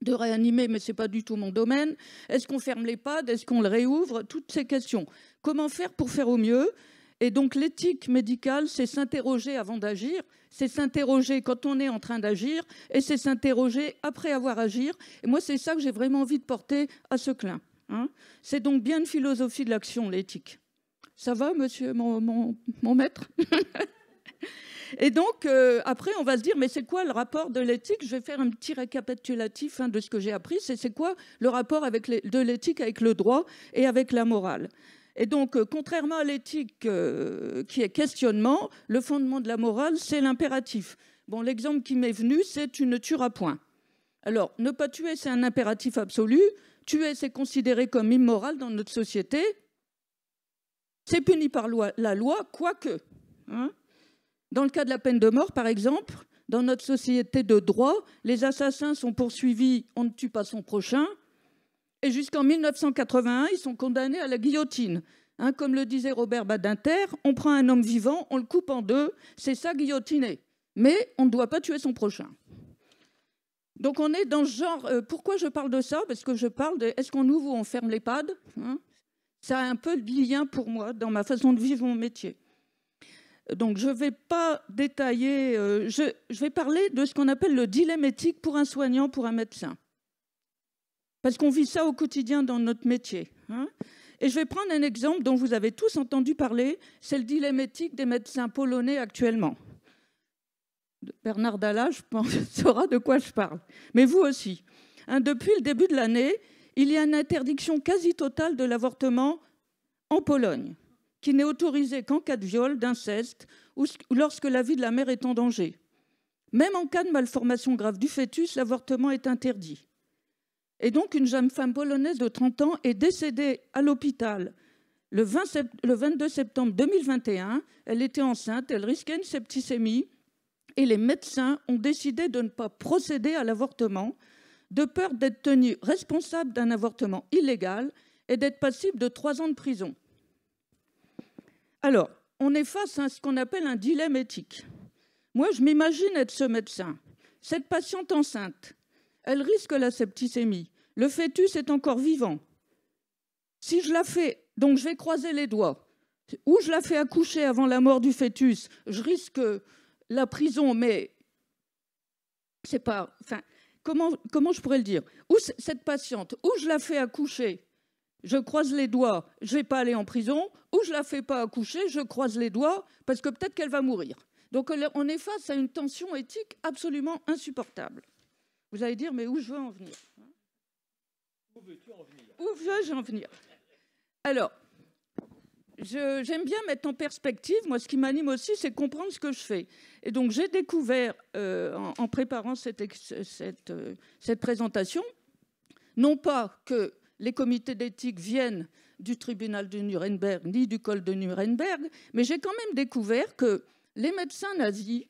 de réanimer, mais ce n'est pas du tout mon domaine? Est-ce qu'on ferme l'EHPAD? Est-ce qu'on le réouvre? Toutes ces questions. Comment faire pour faire au mieux? Et donc l'éthique médicale, c'est s'interroger avant d'agir, c'est s'interroger quand on est en train d'agir, et c'est s'interroger après avoir agi. Et moi, c'est ça que j'ai vraiment envie de porter à ce clin. Hein. C'est donc bien une philosophie de l'action, l'éthique. Ça va, monsieur mon maître? Et donc, après, on va se dire, mais c'est quoi le rapport de l'éthique? Je vais faire un petit récapitulatif de ce que j'ai appris. C'est quoi le rapport de l'éthique avec le droit et avec la morale? Et donc, contrairement à l'éthique qui est questionnement, le fondement de la morale, c'est l'impératif. Bon, l'exemple qui m'est venu, c'est tu ne tueras point. Alors, ne pas tuer, c'est un impératif absolu. Tuer, c'est considéré comme immoral dans notre société. C'est puni par la loi, quoique. Hein. Dans le cas de la peine de mort, par exemple, dans notre société de droit, les assassins sont poursuivis, on ne tue pas son prochain. Et jusqu'en 1981, ils sont condamnés à la guillotine. Hein, comme le disait Robert Badinter, on prend un homme vivant, on le coupe en deux, c'est ça guillotiner. Mais on ne doit pas tuer son prochain. Donc on est dans ce genre... pourquoi je parle de ça? Parce que je parle de... Est-ce qu'on ouvre ou on ferme l'EHPAD? Hein, ça a un peu de lien pour moi dans ma façon de vivre mon métier. Donc je ne vais pas détailler... je vais parler de ce qu'on appelle le dilemme éthique pour un soignant, pour un médecin. Parce qu'on vit ça au quotidien dans notre métier. Hein. Et je vais prendre un exemple dont vous avez tous entendu parler, c'est le dilemme éthique des médecins polonais actuellement. Bernard Dalla, je pense, saura de quoi je parle. Mais vous aussi. Hein, depuis le début de l'année, il y a une interdiction quasi totale de l'avortement en Pologne, qui n'est autorisée qu'en cas de viol, d'inceste, ou lorsque la vie de la mère est en danger. Même en cas de malformation grave du fœtus, l'avortement est interdit. Et donc, une jeune femme polonaise de 30 ans est décédée à l'hôpital le 22 septembre 2021. Elle était enceinte, elle risquait une septicémie. Et les médecins ont décidé de ne pas procéder à l'avortement, de peur d'être tenus responsables d'un avortement illégal et d'être passibles de 3 ans de prison. Alors, on est face à ce qu'on appelle un dilemme éthique. Moi, je m'imagine être ce médecin. Cette patiente enceinte, elle risque la septicémie. Le fœtus est encore vivant. Si je la fais, donc je vais croiser les doigts, ou je la fais accoucher avant la mort du fœtus, je risque la prison, mais c'est pas... Enfin, comment je pourrais le dire? Ou cette patiente, ou je la fais accoucher, je croise les doigts, je ne vais pas aller en prison, ou je ne la fais pas accoucher, je croise les doigts, parce que peut-être qu'elle va mourir. Donc on est face à une tension éthique absolument insupportable. Vous allez dire, mais où je veux en venir? Où veux-tu en venir? Où veux-je en venir? Alors, j'aime bien mettre en perspective. Moi, ce qui m'anime aussi, c'est comprendre ce que je fais. Et donc, j'ai découvert, en préparant cette présentation, non pas que les comités d'éthique viennent du tribunal de Nuremberg ni du col de Nuremberg, mais j'ai quand même découvert que les médecins nazis,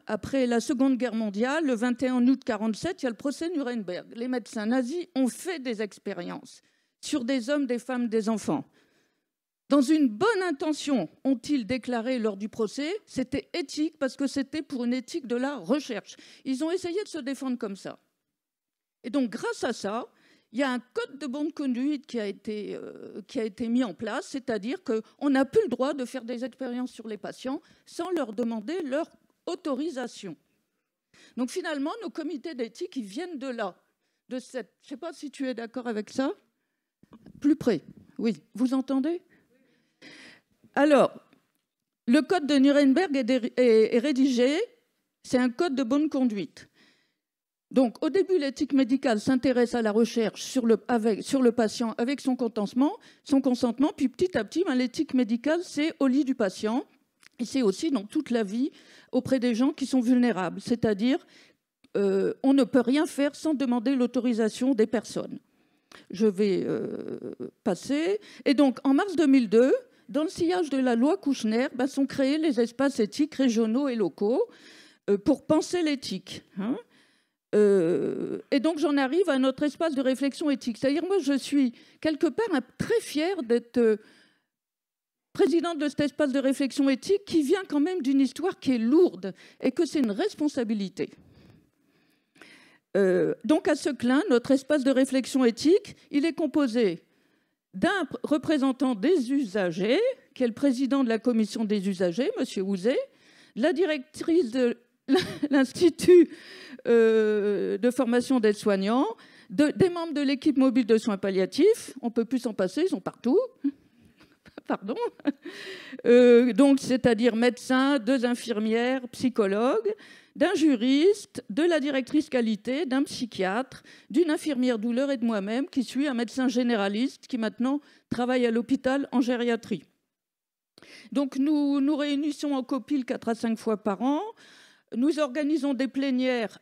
après la Seconde Guerre mondiale, le 21 août 1947, il y a le procès Nuremberg. Les médecins nazis ont fait des expériences sur des hommes, des femmes, des enfants. Dans une bonne intention, ont-ils déclaré lors du procès, c'était éthique parce que c'était pour une éthique de la recherche. Ils ont essayé de se défendre comme ça. Et donc, grâce à ça, il y a un code de bonne conduite qui a été mis en place, c'est-à-dire qu'on n'a plus le droit de faire des expériences sur les patients sans leur demander leur autorisation. Donc finalement, nos comités d'éthique, ils viennent de là. Je ne sais pas si tu es d'accord avec ça. Plus près. Oui, vous entendez? Alors, le code de Nuremberg est rédigé, c'est un code de bonne conduite. Donc, au début, l'éthique médicale s'intéresse à la recherche sur le patient avec son consentement, puis petit à petit, l'éthique médicale, c'est au lit du patient, et c'est aussi dans toute la vie auprès des gens qui sont vulnérables, c'est-à-dire on ne peut rien faire sans demander l'autorisation des personnes. Je vais passer. Et donc, en mars 2002, dans le sillage de la loi Kouchner, sont créés les espaces éthiques régionaux et locaux pour penser l'éthique. Et donc, j'en arrive à notre espace de réflexion éthique. C'est-à-dire, moi, je suis quelque part très fière d'être présidente de cet espace de réflexion éthique qui vient quand même d'une histoire qui est lourde et que c'est une responsabilité. Donc à Seclin, notre espace de réflexion éthique, il est composé d'un représentant des usagers, qui est le président de la commission des usagers, M. Houzé, la directrice de l'Institut de formation d'aides-soignants, des membres de l'équipe mobile de soins palliatifs, on ne peut plus s'en passer, ils sont partout. Pardon. Donc, c'est-à-dire médecins, 2 infirmières, psychologues, d'un juriste, de la directrice qualité, d'un psychiatre, d'une infirmière douleur et de moi-même qui suis un médecin généraliste qui maintenant travaille à l'hôpital en gériatrie. Donc nous nous réunissons en copil 4 à 5 fois par an. Nous organisons des plénières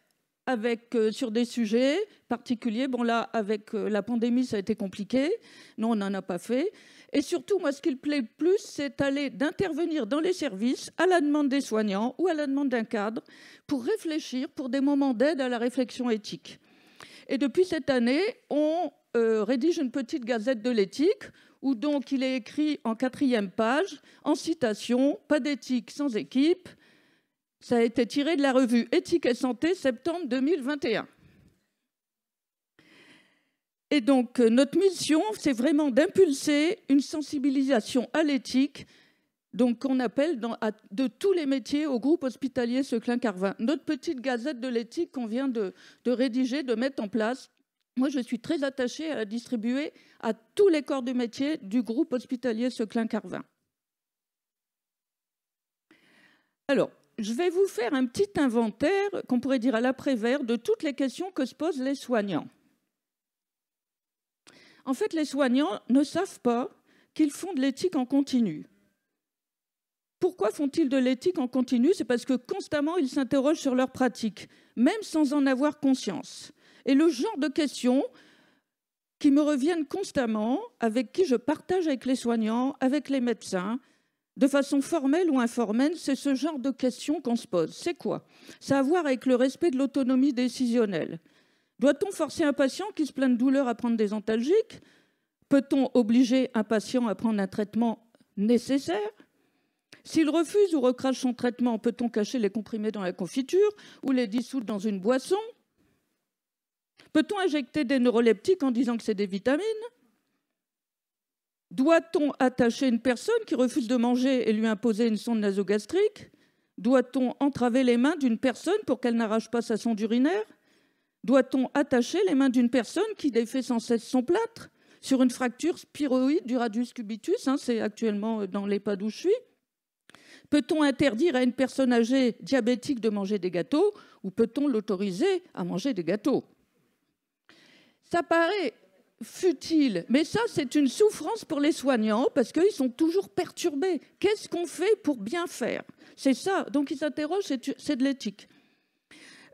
sur des sujets particuliers. Bon là, avec la pandémie, ça a été compliqué. Non, on n'en a pas fait. Et surtout, moi, ce qui me plaît le plus, c'est d'intervenir dans les services à la demande des soignants ou à la demande d'un cadre pour réfléchir, pour des moments d'aide à la réflexion éthique. Et depuis cette année, on rédige une petite gazette de l'éthique où donc il est écrit en 4e page, en citation, « Pas d'éthique sans équipe ». Ça a été tiré de la revue Éthique et Santé, septembre 2021. Et donc, notre mission, c'est vraiment d'impulser une sensibilisation à l'éthique, donc qu'on appelle de tous les métiers au groupe hospitalier Seclin-Carvin. Notre petite gazette de l'éthique qu'on vient de rédiger, de mettre en place, moi, je suis très attachée à la distribuer à tous les corps de métier du groupe hospitalier Seclin-Carvin. Alors, je vais vous faire un petit inventaire, qu'on pourrait dire à l'après-vert, de toutes les questions que se posent les soignants. En fait, les soignants ne savent pas qu'ils font de l'éthique en continu. Pourquoi font-ils de l'éthique en continu? C'est parce que constamment, ils s'interrogent sur leur pratique, même sans en avoir conscience. Et le genre de questions qui me reviennent constamment, avec qui je partage avec les soignants, avec les médecins, de façon formelle ou informelle, c'est ce genre de questions qu'on se pose. C'est quoi? Ça a à voir avec le respect de l'autonomie décisionnelle. Doit-on forcer un patient qui se plaint de douleur à prendre des antalgiques? Peut-on obliger un patient à prendre un traitement nécessaire? S'il refuse ou recrache son traitement, peut-on cacher les comprimés dans la confiture ou les dissoudre dans une boisson? Peut-on injecter des neuroleptiques en disant que c'est des vitamines? Doit-on attacher une personne qui refuse de manger et lui imposer une sonde nasogastrique? Doit-on entraver les mains d'une personne pour qu'elle n'arrache pas sa sonde urinaire? Doit-on attacher les mains d'une personne qui défait sans cesse son plâtre sur une fracture spiroïde du radius cubitus? C'est actuellement dans l'EHPAD où je suis. Peut-on interdire à une personne âgée diabétique de manger des gâteaux ou peut-on l'autoriser à manger des gâteaux? Ça paraît futile, mais ça, c'est une souffrance pour les soignants parce qu'ils sont toujours perturbés. Qu'est-ce qu'on fait pour bien faire? C'est ça. Donc, ils s'interrogent, c'est de l'éthique.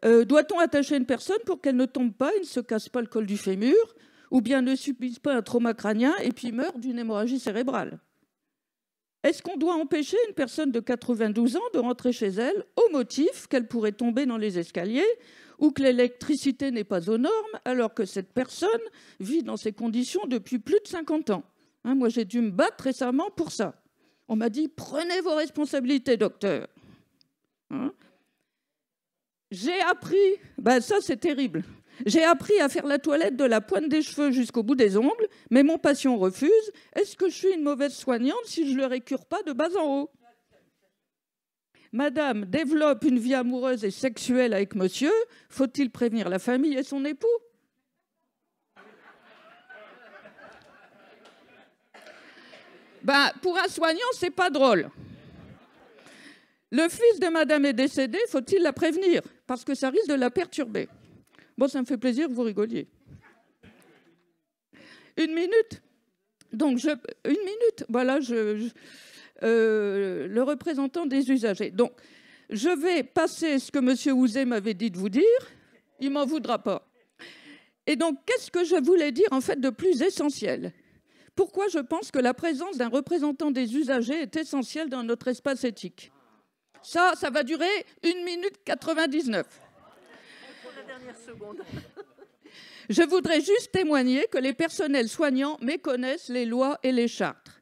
Doit-on attacher une personne pour qu'elle ne tombe pas et ne se casse pas le col du fémur ou bien ne subisse pas un trauma crânien et puis meure d'une hémorragie cérébrale? Est-ce qu'on doit empêcher une personne de 92 ans de rentrer chez elle au motif qu'elle pourrait tomber dans les escaliers ou que l'électricité n'est pas aux normes alors que cette personne vit dans ces conditions depuis plus de 50 ans? Moi, j'ai dû me battre récemment pour ça. On m'a dit « Prenez vos responsabilités, docteur ». J'ai appris, ça c'est terrible, j'ai appris à faire la toilette de la pointe des cheveux jusqu'au bout des ongles, mais mon patient refuse. Est-ce que je suis une mauvaise soignante si je ne le récure pas de bas en haut? Madame développe une vie amoureuse et sexuelle avec monsieur, faut-il prévenir la famille et son époux? Pour un soignant, c'est pas drôle. Le fils de madame est décédé, faut-il la prévenir? Parce que ça risque de la perturber. Bon, ça me fait plaisir que vous rigoliez. Une minute. Donc, une minute. Voilà, le représentant des usagers. Donc, je vais passer ce que M. Houzé m'avait dit de vous dire. Il ne m'en voudra pas. Et donc, qu'est-ce que je voulais dire, en fait, de plus essentiel? Pourquoi je pense que la présence d'un représentant des usagers est essentielle dans notre espace éthique? Ça va durer 1 minute 99. Pour la dernière seconde. Je voudrais juste témoigner que les personnels soignants méconnaissent les lois et les chartes.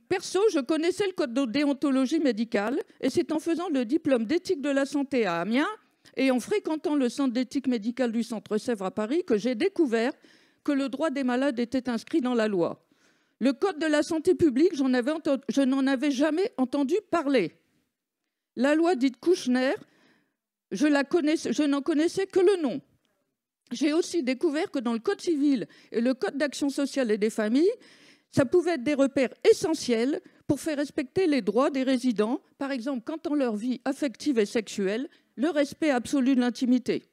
Perso, je connaissais le code de déontologie médicale et c'est en faisant le diplôme d'éthique de la santé à Amiens et en fréquentant le centre d'éthique médicale du Centre Sèvres à Paris que j'ai découvert que le droit des malades était inscrit dans la loi. Le code de la santé publique, je n'en avais jamais entendu parler. La loi dite Kouchner, je n'en connaissais que le nom. J'ai aussi découvert que dans le code civil et le code d'action sociale et des familles, ça pouvait être des repères essentiels pour faire respecter les droits des résidents, par exemple quant à leur vie affective et sexuelle, le respect absolu de l'intimité.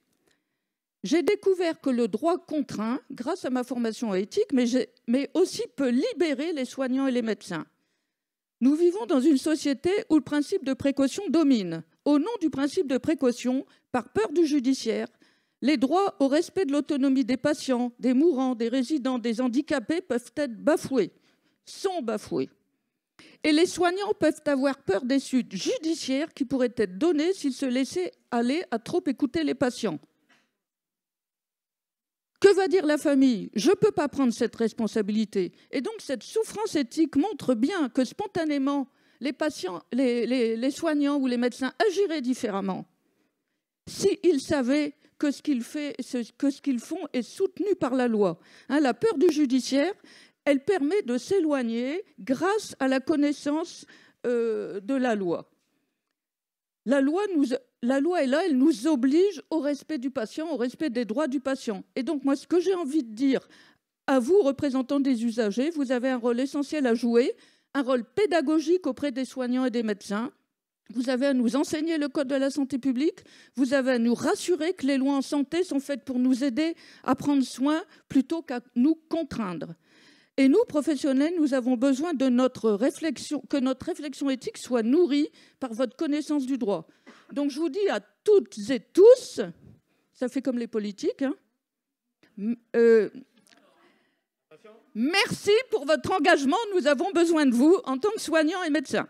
J'ai découvert que le droit contraint, grâce à ma formation éthique, mais aussi peut libérer les soignants et les médecins. Nous vivons dans une société où le principe de précaution domine. Au nom du principe de précaution, par peur du judiciaire, les droits au respect de l'autonomie des patients, des mourants, des résidents, des handicapés peuvent être bafoués, sont bafoués. Et les soignants peuvent avoir peur des suites judiciaires qui pourraient être données s'ils se laissaient aller à trop écouter les patients. Que va dire la famille? Je ne peux pas prendre cette responsabilité. Et donc cette souffrance éthique montre bien que spontanément, les patients, les soignants ou les médecins agiraient différemment s'ils savaient que ce qu'ils font est soutenu par la loi. La peur du judiciaire, elle permet de s'éloigner grâce à la connaissance de la loi. La loi est là, elle nous oblige au respect du patient, au respect des droits du patient. Et donc, moi, ce que j'ai envie de dire à vous, représentants des usagers, vous avez un rôle essentiel à jouer, un rôle pédagogique auprès des soignants et des médecins. Vous avez à nous enseigner le code de la santé publique. Vous avez à nous rassurer que les lois en santé sont faites pour nous aider à prendre soin plutôt qu'à nous contraindre. Et nous, professionnels, nous avons besoin de que notre réflexion éthique soit nourrie par votre connaissance du droit. Donc je vous dis à toutes et tous, ça fait comme les politiques, merci pour votre engagement. Nous avons besoin de vous en tant que soignants et médecins.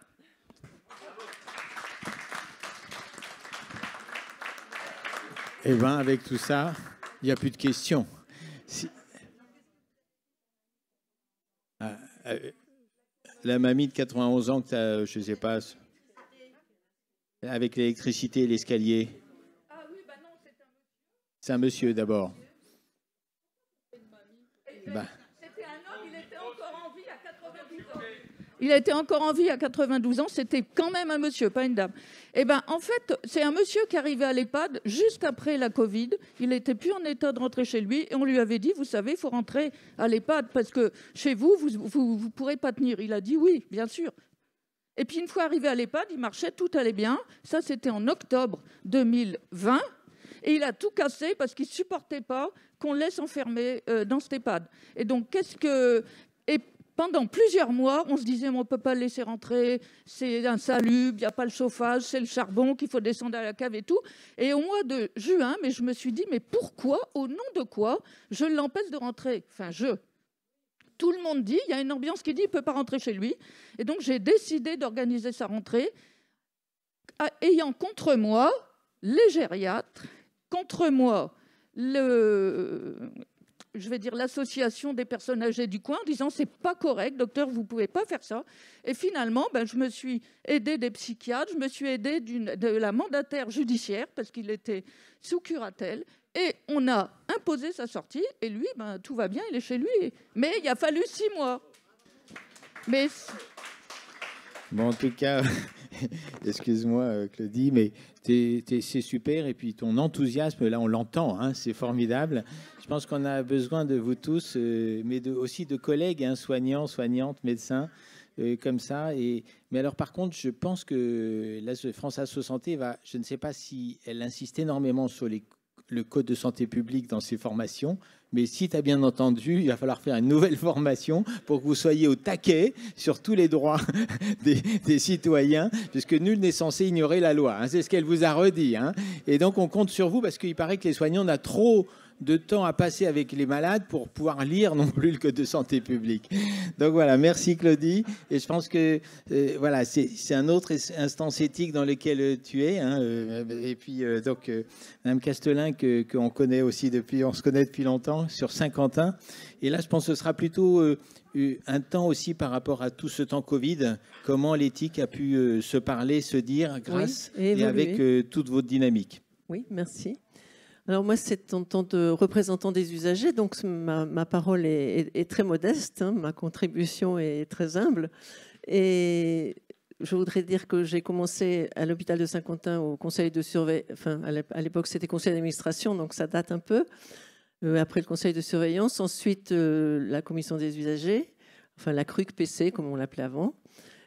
Eh bien, avec tout ça, il n'y a plus de questions. La mamie de 91 ans que tu as, je ne sais pas, avec l'électricité et l'escalier. Ah oui, bah non, c'est un monsieur d'abord. C'était un homme, il était encore en vie à 92 ans. Il était encore en vie à 92 ans, c'était quand même un monsieur, pas une dame. Eh bien, en fait, c'est un monsieur qui arrivait à l'EHPAD juste après la Covid. Il n'était plus en état de rentrer chez lui et on lui avait dit, vous savez, il faut rentrer à l'EHPAD parce que chez vous, vous ne pourrez pas tenir. Il a dit oui, bien sûr. Et puis, une fois arrivé à l'EHPAD, il marchait, tout allait bien. Ça, c'était en octobre 2020. Et il a tout cassé parce qu'il ne supportait pas qu'on le laisse enfermer dans cet EHPAD. Et donc, pendant plusieurs mois, on se disait, on ne peut pas le laisser rentrer, c'est insalubre, il n'y a pas le chauffage, c'est le charbon qu'il faut descendre à la cave et tout. Et au mois de juin, je me suis dit, mais pourquoi, au nom de quoi, je l'empêche de rentrer? Tout le monde dit, il y a une ambiance qui dit, il ne peut pas rentrer chez lui. Et donc, j'ai décidé d'organiser sa rentrée, ayant contre moi les gériatres, contre moi l'association des personnes âgées du coin en disant c'est pas correct, docteur, vous pouvez pas faire ça. Et finalement, je me suis aidée des psychiatres, je me suis aidée de la mandataire judiciaire parce qu'il était sous curatelle et on a imposé sa sortie et lui, tout va bien, il est chez lui. Mais il a fallu 6 mois. Mais bon, en tout cas, excuse-moi Claudie, mais c'est super et puis ton enthousiasme, là on l'entend, c'est formidable. Je pense qu'on a besoin de vous tous, mais aussi de collègues, soignants, soignantes, médecins, comme ça. Mais alors par contre, je pense que la France Asso Santé je ne sais pas si elle insiste énormément sur le code de santé publique dans ses formations, mais si tu as bien entendu, il va falloir faire une nouvelle formation pour que vous soyez au taquet sur tous les droits des citoyens, puisque nul n'est censé ignorer la loi. C'est ce qu'elle vous a redit. Et donc, on compte sur vous, parce qu'il paraît que les soignants, on a trop de temps à passer avec les malades pour pouvoir lire non plus le code de santé publique. Donc voilà, merci Claudie. Et je pense que voilà, c'est un autre instance éthique dans lequel tu es. Hein, et puis donc Mme Castelin qu'on connaît aussi on se connaît depuis longtemps sur Saint-Quentin. Et là, je pense que ce sera plutôt un temps aussi par rapport à tout ce temps Covid, comment l'éthique a pu se parler, se dire grâce et avec toute votre dynamique. Oui, merci. Alors moi, c'est en tant que représentant des usagers, donc ma parole est très modeste, hein, ma contribution est très humble. Et je voudrais dire que j'ai commencé à l'hôpital de Saint-Quentin au conseil de surveillance, enfin à l'époque c'était conseil d'administration, donc ça date un peu. Après le conseil de surveillance, ensuite la commission des usagers, enfin la CRUC-PC comme on l'appelait avant,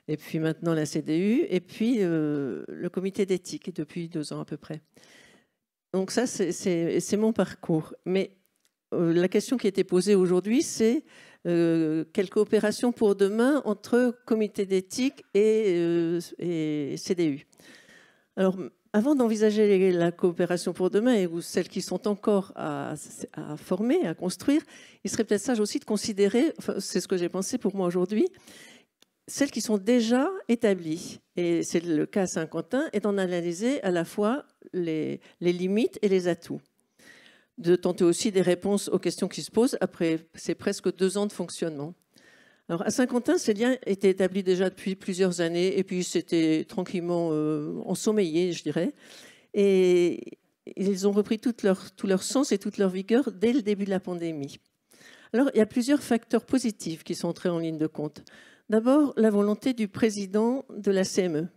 et puis maintenant la CDU, et puis le comité d'éthique depuis 2 ans à peu près. Donc ça, c'est mon parcours. Mais la question qui a été posée aujourd'hui, c'est quelle coopération pour demain entre comité d'éthique et CDU. Alors, avant d'envisager la coopération pour demain, ou celles qui sont encore à former, à construire, il serait peut-être sage aussi de considérer, enfin, c'est ce que j'ai pensé pour moi aujourd'hui, celles qui sont déjà établies, et c'est le cas à Saint-Quentin, et d'en analyser à la fois les limites et les atouts. De tenter aussi des réponses aux questions qui se posent après ces presque 2 ans de fonctionnement. Alors à Saint-Quentin, ces liens étaient établis déjà depuis plusieurs années, et puis c'était tranquillement ensommeillé, je dirais. Et ils ont repris tout leur sens et toute leur vigueur dès le début de la pandémie. Alors il y a plusieurs facteurs positifs qui sont entrés en ligne de compte. D'abord, la volonté du président de la CME,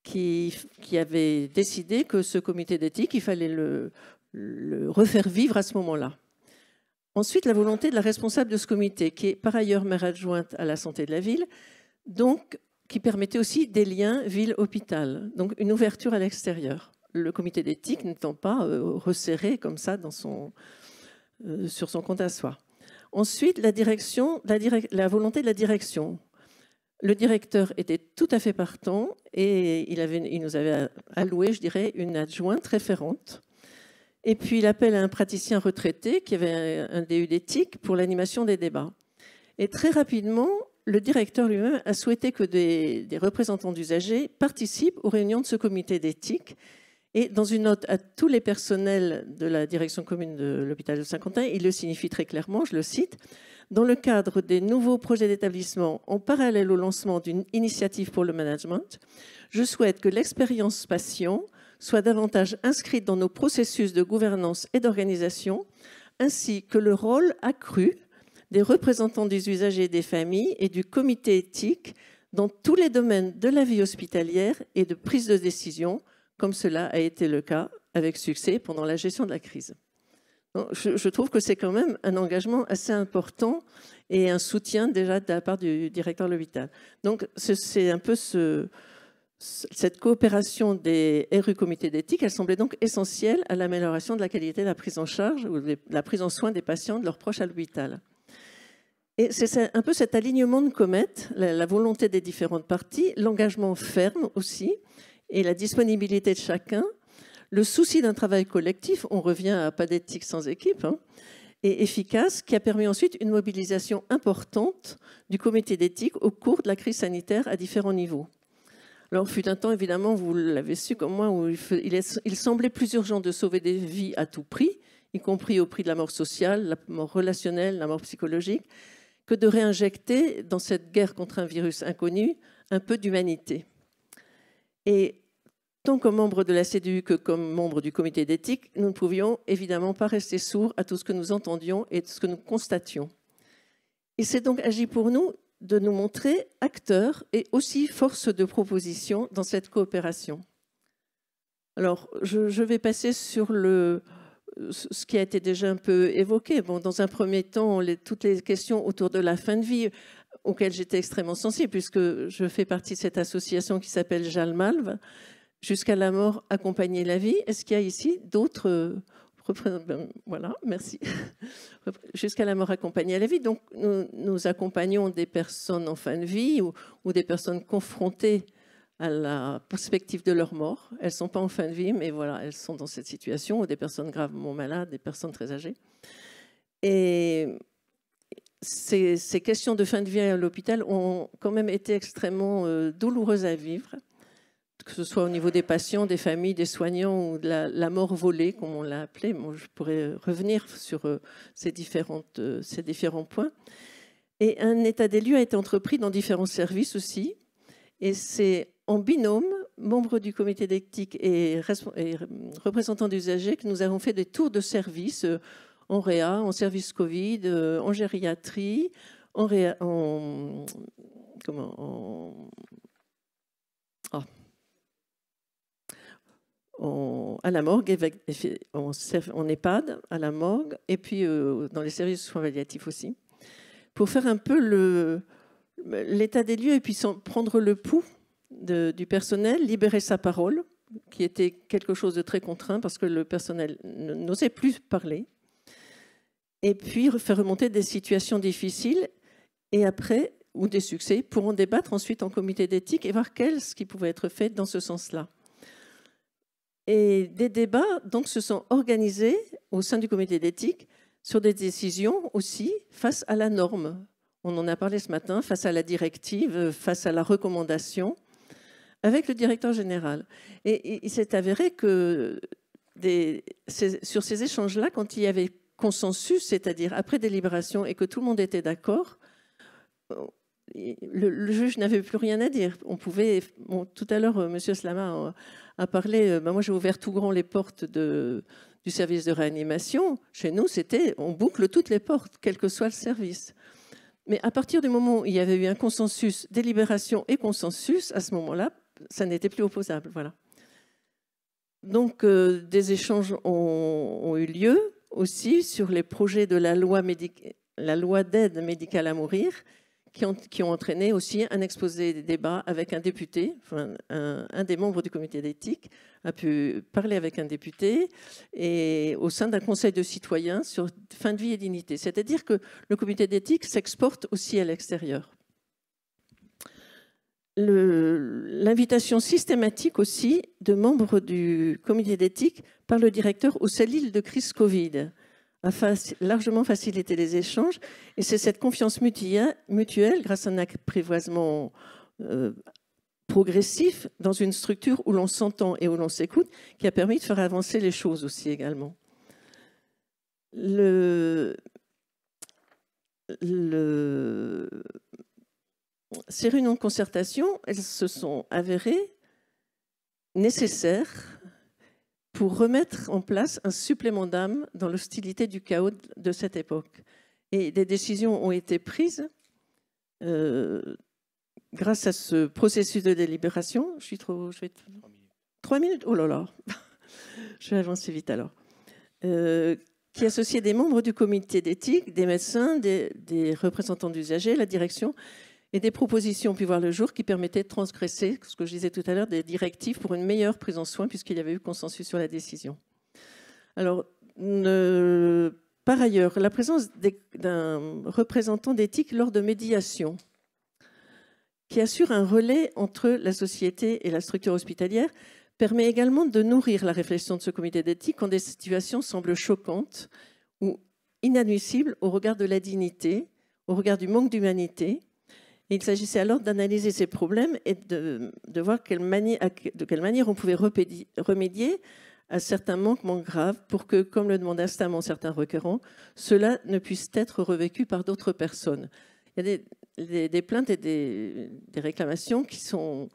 qui avait décidé que ce comité d'éthique, il fallait le refaire vivre à ce moment-là. Ensuite, la volonté de la responsable de ce comité, qui est par ailleurs maire adjointe à la santé de la ville, donc qui permettait aussi des liens ville-hôpital, donc une ouverture à l'extérieur. Le comité d'éthique n'étant pas resserré comme ça sur son compte à soi. Ensuite, la volonté de la direction. Le directeur était tout à fait partant et il nous avait alloué, je dirais, une adjointe référente. Et puis l'appel à un praticien retraité qui avait un DU d'éthique pour l'animation des débats. Et très rapidement, le directeur lui-même a souhaité que des représentants d'usagers participent aux réunions de ce comité d'éthique. Et dans une note à tous les personnels de la direction commune de l'hôpital de Saint-Quentin, il le signifie très clairement, je le cite, « Dans le cadre des nouveaux projets d'établissement, en parallèle au lancement d'une initiative pour le management, je souhaite que l'expérience patient soit davantage inscrite dans nos processus de gouvernance et d'organisation, ainsi que le rôle accru des représentants des usagers et des familles et du comité éthique dans tous les domaines de la vie hospitalière et de prise de décision, comme cela a été le cas avec succès pendant la gestion de la crise. » Donc, je trouve que c'est quand même un engagement assez important et un soutien déjà de la part du directeur de l'hôpital. Donc c'est un peu cette coopération des RU comités d'éthique, elle semblait donc essentielle à l'amélioration de la qualité de la prise en charge ou de la prise en soin des patients de leurs proches à l'hôpital. Et c'est un peu cet alignement de comètes, la volonté des différentes parties, l'engagement ferme aussi, et la disponibilité de chacun, le souci d'un travail collectif, on revient à pas d'éthique sans équipe, hein, et efficace, qui a permis ensuite une mobilisation importante du comité d'éthique au cours de la crise sanitaire à différents niveaux. Alors, fut un temps, évidemment, vous l'avez su comme moi, où il semblait plus urgent de sauver des vies à tout prix, y compris au prix de la mort sociale, la mort relationnelle, la mort psychologique, que de réinjecter dans cette guerre contre un virus inconnu un peu d'humanité. Et tant comme membre de la CDU que comme membre du comité d'éthique, nous ne pouvions évidemment pas rester sourds à tout ce que nous entendions et ce que nous constations. Il s'est donc agi pour nous de nous montrer acteurs et aussi force de proposition dans cette coopération. Alors, je vais passer sur ce qui a été déjà un peu évoqué. Bon, dans un premier temps, toutes les questions autour de la fin de vie, auxquelles j'étais extrêmement sensible, puisque je fais partie de cette association qui s'appelle JALMALV, Jusqu'à la mort, accompagner la vie. Est-ce qu'il y a ici d'autres... Voilà, merci. Jusqu'à la mort, accompagner la vie. Donc, nous accompagnons des personnes en fin de vie ou des personnes confrontées à la perspective de leur mort. Elles ne sont pas en fin de vie, mais voilà, elles sont dans cette situation, ou des personnes gravement malades, des personnes très âgées. Et ces questions de fin de vie à l'hôpital ont quand même été extrêmement douloureuses à vivre, que ce soit au niveau des patients, des familles, des soignants ou de la mort volée, comme on l'a appelé. Bon, je pourrais revenir sur ces différents points. Et un état des lieux a été entrepris dans différents services aussi. Et c'est en binôme, membres du comité d'éthique et représentants d'usagers, que nous avons fait des tours de service en réa, en service Covid, en gériatrie, à la morgue, en EHPAD, à la morgue, et puis dans les services de soins palliatifs aussi, pour faire un peu l'état des lieux et puis prendre le pouls du personnel, libérer sa parole, qui était quelque chose de très contraint parce que le personnel n'osait plus parler, et puis faire remonter des situations difficiles et après, ou des succès, pour en débattre ensuite en comité d'éthique et voir ce qui pouvait être fait dans ce sens-là. Et des débats donc se sont organisés au sein du comité d'éthique sur des décisions aussi face à la norme. On en a parlé ce matin, face à la directive, face à la recommandation, avec le directeur général. Et il s'est avéré que sur ces échanges-là, quand il y avait consensus, c'est-à-dire après délibération et que tout le monde était d'accord, le juge n'avait plus rien à dire. On pouvait, tout à l'heure, M. Slama a parlé, moi j'ai ouvert tout grand les portes du service de réanimation. Chez nous, on boucle toutes les portes, quel que soit le service. Mais à partir du moment où il y avait eu un consensus, délibération et consensus, à ce moment-là, ça n'était plus opposable. Voilà. Donc, des échanges ont eu lieu aussi sur les projets de la loi d'aide médicale à mourir, qui ont entraîné aussi un exposé des débats avec un député. Enfin, un des membres du comité d'éthique a pu parler avec un député et au sein d'un conseil de citoyens sur fin de vie et dignité. C'est-à-dire que le comité d'éthique s'exporte aussi à l'extérieur. L'invitation systématique aussi de membres du comité d'éthique par le directeur aux cellules de crise Covid a largement facilité les échanges. Et c'est cette confiance mutuelle, grâce à un apprivoisement progressif dans une structure où l'on s'entend et où l'on s'écoute, qui a permis de faire avancer les choses aussi également. Ces réunions de concertation, elles se sont avérées nécessaires pour remettre en place un supplément d'âme dans l'hostilité du chaos de cette époque. Et des décisions ont été prises grâce à ce processus de délibération. 3 minutes. Oh là là, je vais avancer vite alors. Qui associait des membres du comité d'éthique, des médecins, des représentants d'usagers, la direction, et des propositions ont pu voir le jour qui permettaient de transgresser, ce que je disais tout à l'heure, des directives pour une meilleure prise en soin, puisqu'il y avait eu consensus sur la décision. Alors, par ailleurs, la présence d'un représentant d'éthique lors de médiation, qui assure un relais entre la société et la structure hospitalière, permet également de nourrir la réflexion de ce comité d'éthique quand des situations semblent choquantes ou inadmissibles au regard de la dignité, au regard du manque d'humanité. Il s'agissait alors d'analyser ces problèmes et de voir de quelle manière on pouvait remédier à certains manquements graves pour que, comme le demandent instamment certains requérants, cela ne puisse être revécu par d'autres personnes. Il y a des plaintes et des réclamations qui sont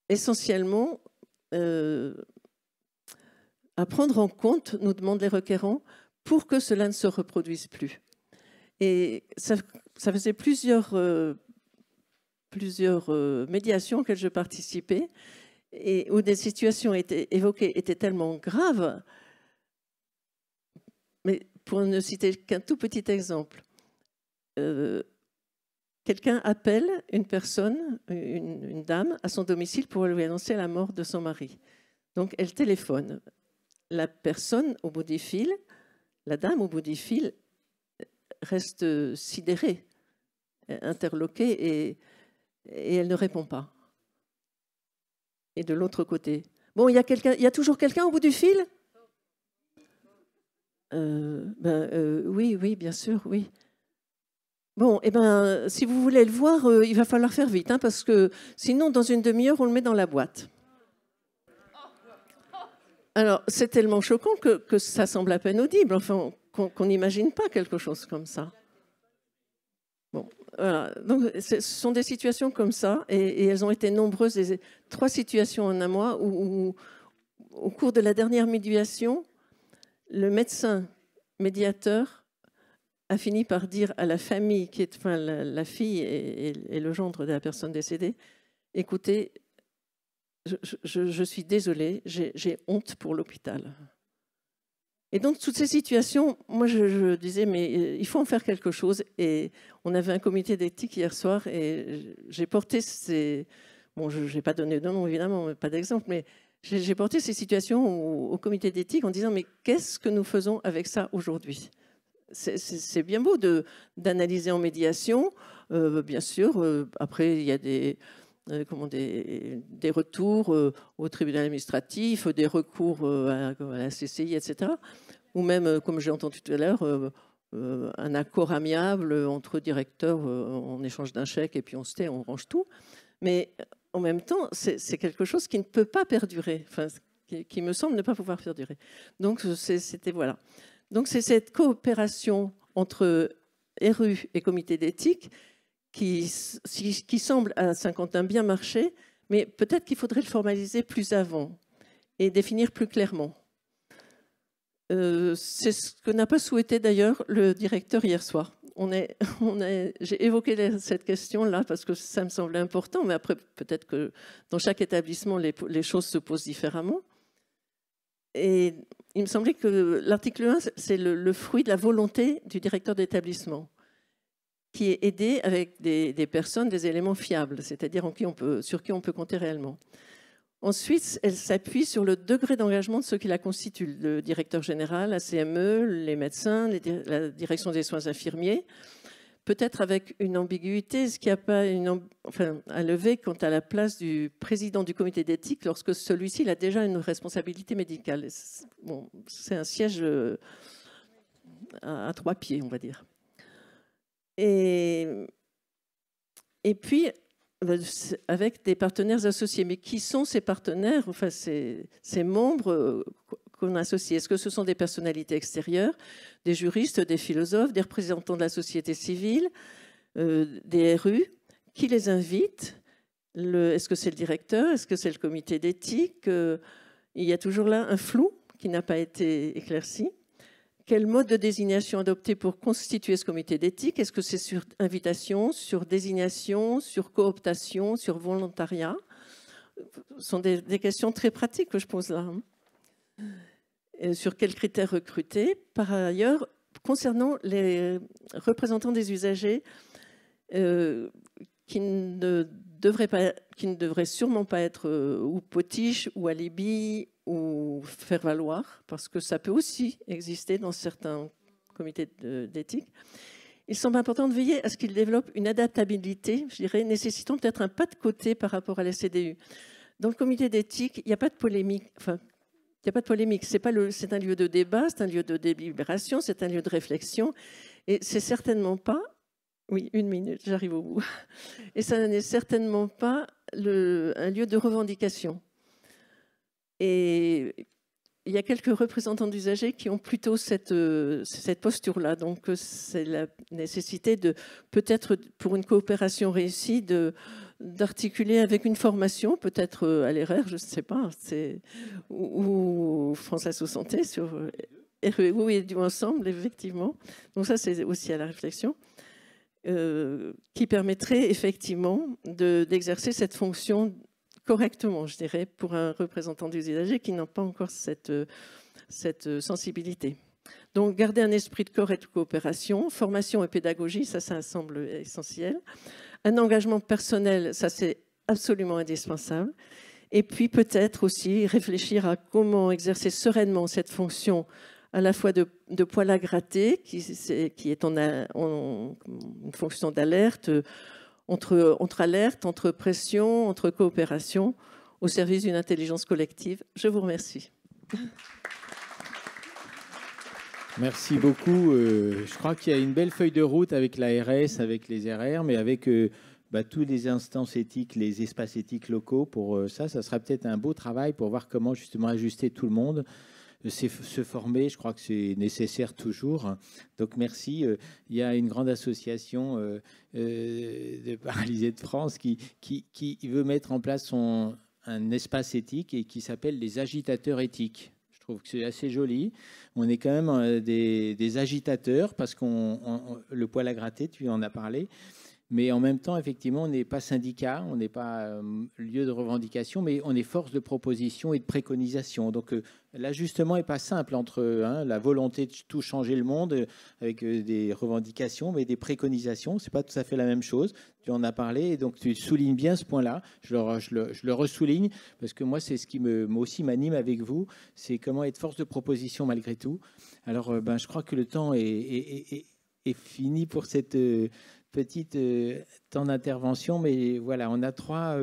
essentiellement à prendre en compte, nous demandent les requérants, pour que cela ne se reproduise plus. Et ça faisait plusieurs médiations auxquelles je participais et où des situations évoquées étaient tellement graves. Mais pour ne citer qu'un tout petit exemple, quelqu'un appelle une personne, une dame, à son domicile pour lui annoncer la mort de son mari. Donc elle téléphone. La personne au bout du fil, la dame au bout du fil, reste sidérée, interloquée, et elle ne répond pas. Et de l'autre côté. Bon, il y a toujours quelqu'un au bout du fil? Oui, bien sûr, oui. Bon, eh ben, si vous voulez le voir, il va falloir faire vite, hein, parce que sinon, dans une demi-heure, on le met dans la boîte. Alors, c'est tellement choquant que ça semble à peine audible, enfin, qu'on n'imagine pas quelque chose comme ça. Bon, voilà. Donc, ce sont des situations comme ça, et elles ont été nombreuses. 3 situations en un mois où, au cours de la dernière médiation, le médecin médiateur a fini par dire à la famille, enfin, la fille et le gendre de la personne décédée, écoutez, je suis désolée, j'ai honte pour l'hôpital. Et donc, toutes ces situations, moi, je disais, mais il faut en faire quelque chose. Et on avait un comité d'éthique hier soir, et j'ai porté ces... Bon, je n'ai pas donné de nom, évidemment, pas d'exemple, mais j'ai porté ces situations au comité d'éthique en disant, mais qu'est-ce que nous faisons avec ça aujourd'hui? C'est bien beau d'analyser en médiation, bien sûr. Après, il y a des retours au tribunal administratif, des recours à la CCI, etc. Ou même, comme j'ai entendu tout à l'heure, un accord amiable entre directeurs en échange d'un chèque, et puis on se tait, on range tout. Mais en même temps, c'est quelque chose qui ne peut pas perdurer, enfin, qui me semble ne pas pouvoir perdurer. Donc, c'était voilà. Donc, c'est cette coopération entre RU et comité d'éthique qui semble à Saint-Quentin bien marcher, mais peut-être qu'il faudrait le formaliser plus avant et définir plus clairement. C'est ce que n'a pas souhaité d'ailleurs le directeur hier soir. J'ai évoqué cette question-là parce que ça me semblait important, mais après, peut-être que dans chaque établissement, les choses se posent différemment. Et il me semblait que l'article 1, c'est le fruit de la volonté du directeur d'établissement, qui est aidé avec des personnes, des éléments fiables, c'est-à-dire sur qui on peut compter réellement. Ensuite, elle s'appuie sur le degré d'engagement de ceux qui la constituent, le directeur général, la CME, les médecins, la direction des soins infirmiers, peut-être avec une ambiguïté, ce qu'il n'y a pas à lever quant à la place du président du comité d'éthique lorsque celui-ci a déjà une responsabilité médicale. Bon, c'est un siège à 3 pieds, on va dire. Et puis, avec des partenaires associés. Mais qui sont ces partenaires, enfin ces membres qu'on associe? Est-ce que ce sont des personnalités extérieures, des juristes, des philosophes, des représentants de la société civile, des RU? Qui les invite? Est-ce que c'est le directeur? Est-ce que c'est le comité d'éthique? Il y a toujours là un flou qui n'a pas été éclairci. Quel mode de désignation adopter pour constituer ce comité d'éthique? Est-ce que c'est sur invitation, sur désignation, sur cooptation, sur volontariat? Ce sont des questions très pratiques que je pose là. Sur quels critères recruter? Par ailleurs, concernant les représentants des usagers qui ne devraient sûrement pas être ou potiches ou alibi ou faire valoir, parce que ça peut aussi exister dans certains comités d'éthique. Il semble important de veiller à ce qu'ils développent une adaptabilité, je dirais, nécessitant peut-être un pas de côté par rapport à la CDU. Dans le comité d'éthique, il n'y a pas de polémique. Enfin, il n'y a pas de polémique. C'est un lieu de débat, c'est un lieu de délibération, c'est un lieu de réflexion. Et c'est certainement pas... Oui, 1 minute, j'arrive au bout. Et ça n'est certainement pas un lieu de revendication. Et il y a quelques représentants d'usagers qui ont plutôt cette posture-là. Donc, c'est la nécessité de, peut-être pour une coopération réussie, d'articuler avec une formation, peut-être à l'ERR, je ne sais pas, ou France Asso Santé, sur REU et du ensemble, effectivement. Donc ça, c'est aussi à la réflexion, qui permettrait effectivement d'exercer cette fonction correctement, je dirais, pour un représentant des usagers qui n'ont pas encore cette sensibilité. Donc, garder un esprit de corps et de coopération, formation et pédagogie, ça semble essentiel. Un engagement personnel, ça c'est absolument indispensable. Et puis peut-être aussi réfléchir à comment exercer sereinement cette fonction à la fois de poil à gratter, qui est une fonction d'alerte, entre alerte, entre pression, entre coopération, au service d'une intelligence collective. Je vous remercie. Merci beaucoup. Je crois qu'il y a une belle feuille de route avec l'ARS, avec les RR, mais avec tous les instances éthiques, les espaces éthiques locaux. Pour ça sera peut-être un beau travail pour voir comment justement ajuster tout le monde. Se former, je crois que c'est nécessaire toujours. Donc merci. Il y a une grande association de paralysés de France qui veut mettre en place un espace éthique et qui s'appelle les agitateurs éthiques. Je trouve que c'est assez joli. On est quand même des agitateurs parce le poil à gratter, tu en as parlé. Mais en même temps, effectivement, on n'est pas syndicat, on n'est pas lieu de revendication, mais on est force de proposition et de préconisation. Donc l'ajustement n'est pas simple entre la volonté de tout changer le monde avec des revendications, mais des préconisations. Ce n'est pas tout à fait la même chose. Tu en as parlé, et donc tu soulignes bien ce point-là. Je le ressouligne, parce que moi, c'est ce qui aussi m'anime avec vous, c'est comment être force de proposition malgré tout. Alors, je crois que le temps est fini pour cette... petite temps d'intervention, mais voilà, on a 3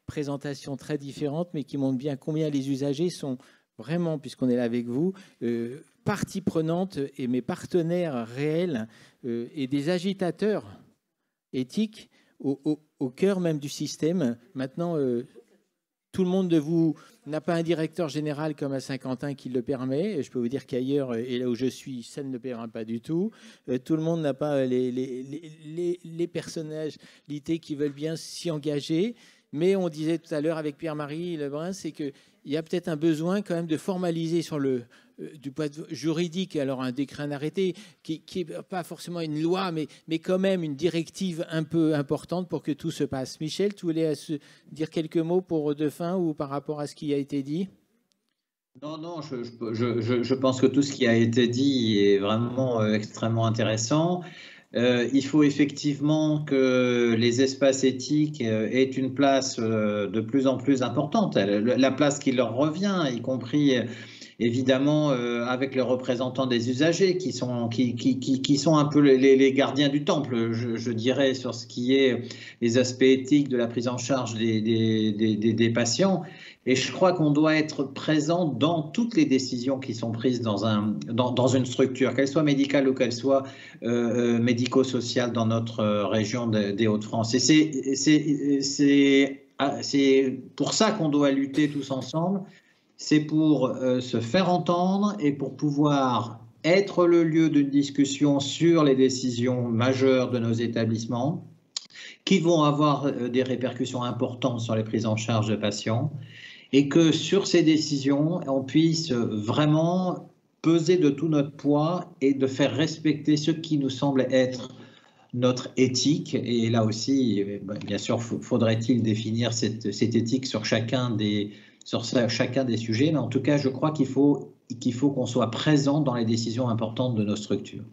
présentations très différentes, mais qui montrent bien combien les usagers sont vraiment, puisqu'on est là avec vous, partie prenante et mes partenaires réels et des agitateurs éthiques au cœur même du système. Maintenant, tout le monde de vous n'a pas un directeur général comme à Saint-Quentin qui le permet. Je peux vous dire qu'ailleurs, et là où je suis, ça ne le permet pas du tout. Tout le monde n'a pas les personnalités qui veulent bien s'y engager. Mais on disait tout à l'heure avec Pierre-Marie Lebrun, c'est qu'il y a peut-être un besoin quand même de formaliser sur du point de vue juridique, alors un décret, un arrêté, qui n'est pas forcément une loi, mais quand même une directive un peu importante pour que tout se passe. Michel, tu voulais dire quelques mots de fin ou par rapport à ce qui a été dit ? Non, je pense que tout ce qui a été dit est vraiment extrêmement intéressant. Il faut effectivement que les espaces éthiques aient une place de plus en plus importante, la place qui leur revient, y compris évidemment avec les représentants des usagers qui sont un peu les gardiens du temple, je dirais, sur ce qui est les aspects éthiques de la prise en charge des patients. Et je crois qu'on doit être présent dans toutes les décisions qui sont prises dans une structure, qu'elle soit médicale ou qu'elle soit médico-sociale dans notre région des Hauts-de-France. Et c'est pour ça qu'on doit lutter tous ensemble. C'est pour se faire entendre et pour pouvoir être le lieu d'une discussion sur les décisions majeures de nos établissements qui vont avoir des répercussions importantes sur les prises en charge de patients, et que sur ces décisions, on puisse vraiment peser de tout notre poids et de faire respecter ce qui nous semble être notre éthique. Et là aussi, bien sûr, faudrait-il définir cette éthique sur chacun des sujets, mais en tout cas, je crois qu'il faut qu'on soit présent dans les décisions importantes de nos structures.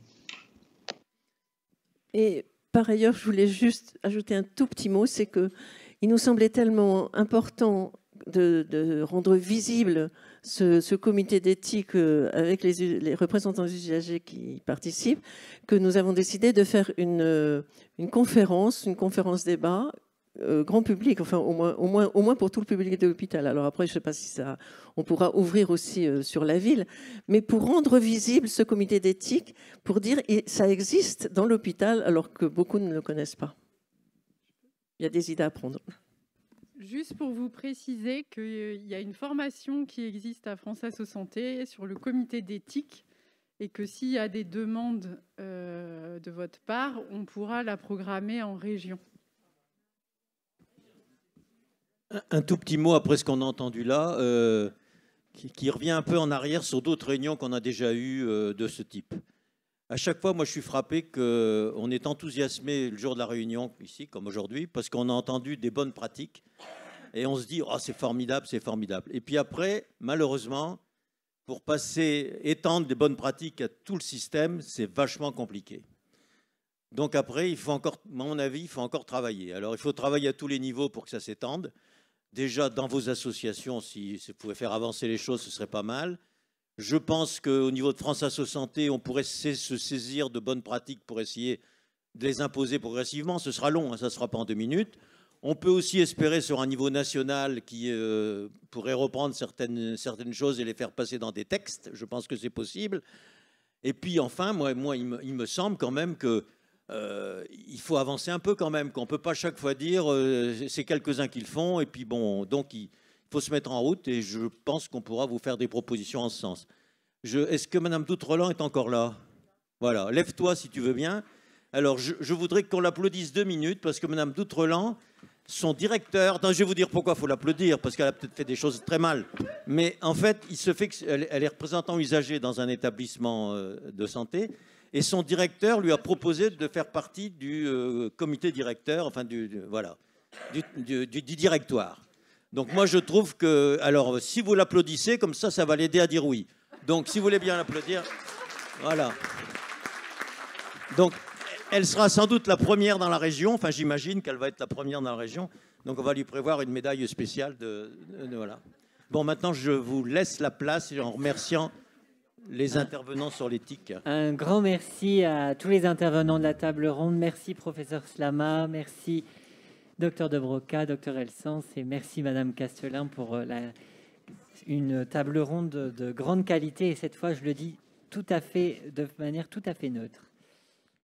Et par ailleurs, je voulais juste ajouter un tout petit mot, c'est qu'il nous semblait tellement important de rendre visible ce comité d'éthique avec les représentants des usagers qui participent, que nous avons décidé de faire une conférence débat grand public, enfin au moins pour tout le public de l'hôpital. Alors après, je ne sais pas si on pourra ouvrir aussi sur la ville, mais pour rendre visible ce comité d'éthique, pour dire que ça existe dans l'hôpital alors que beaucoup ne le connaissent pas. Il y a des idées à prendre. Juste pour vous préciser qu'il y a une formation qui existe à France Asso Santé sur le comité d'éthique et que s'il y a des demandes de votre part, on pourra la programmer en région. Un tout petit mot après ce qu'on a entendu là, qui revient un peu en arrière sur d'autres réunions qu'on a déjà eues de ce type. À chaque fois, moi, je suis frappé qu'on est enthousiasmé le jour de la réunion, ici, comme aujourd'hui, parce qu'on a entendu des bonnes pratiques et on se dit « Oh, c'est formidable, c'est formidable ». Et puis après, malheureusement, pour étendre des bonnes pratiques à tout le système, c'est vachement compliqué. Donc après, il faut encore, à mon avis, il faut encore travailler. Alors, il faut travailler à tous les niveaux pour que ça s'étende. Déjà, dans vos associations, si vous pouvez faire avancer les choses, ce serait pas mal. Je pense qu'au niveau de France Asso Santé, on pourrait se saisir de bonnes pratiques pour essayer de les imposer progressivement. Ce sera long, hein, ça ne sera pas en 2 minutes. On peut aussi espérer sur un niveau national qui pourrait reprendre certaines choses et les faire passer dans des textes. Je pense que c'est possible. Et puis enfin, moi il me semble quand même que il faut avancer un peu quand même, qu'on ne peut pas chaque fois dire c'est quelques-uns qui le font, et puis bon, donc il faut se mettre en route, et je pense qu'on pourra vous faire des propositions en ce sens. Est-ce que Madame Doutre-Roland est encore là? Voilà, lève-toi si tu veux bien. Alors je voudrais qu'on l'applaudisse 2 minutes, parce que Madame Doutre-Roland, son directeur, attends, je vais vous dire pourquoi il faut l'applaudir, parce qu'elle a peut-être fait des choses très mal, mais en fait, il se fait qu'elle est représentant usager dans un établissement de santé, et son directeur lui a proposé de faire partie du comité directeur, enfin voilà, du directoire. Donc moi, je trouve que, alors, si vous l'applaudissez, comme ça va l'aider à dire oui. Donc, si vous voulez bien l'applaudir, voilà. Donc, elle sera sans doute la première dans la région. Enfin, j'imagine qu'elle va être la première dans la région. Donc, on va lui prévoir une médaille spéciale voilà. Bon, maintenant, je vous laisse la place en remerciant les intervenants sur l'éthique. Un grand merci à tous les intervenants de la table ronde. Merci, professeur Slama. Merci, docteur De Broca, docteur Elsens. Et merci, Madame Castelin, pour une table ronde de grande qualité. Et cette fois, je le dis de manière tout à fait neutre.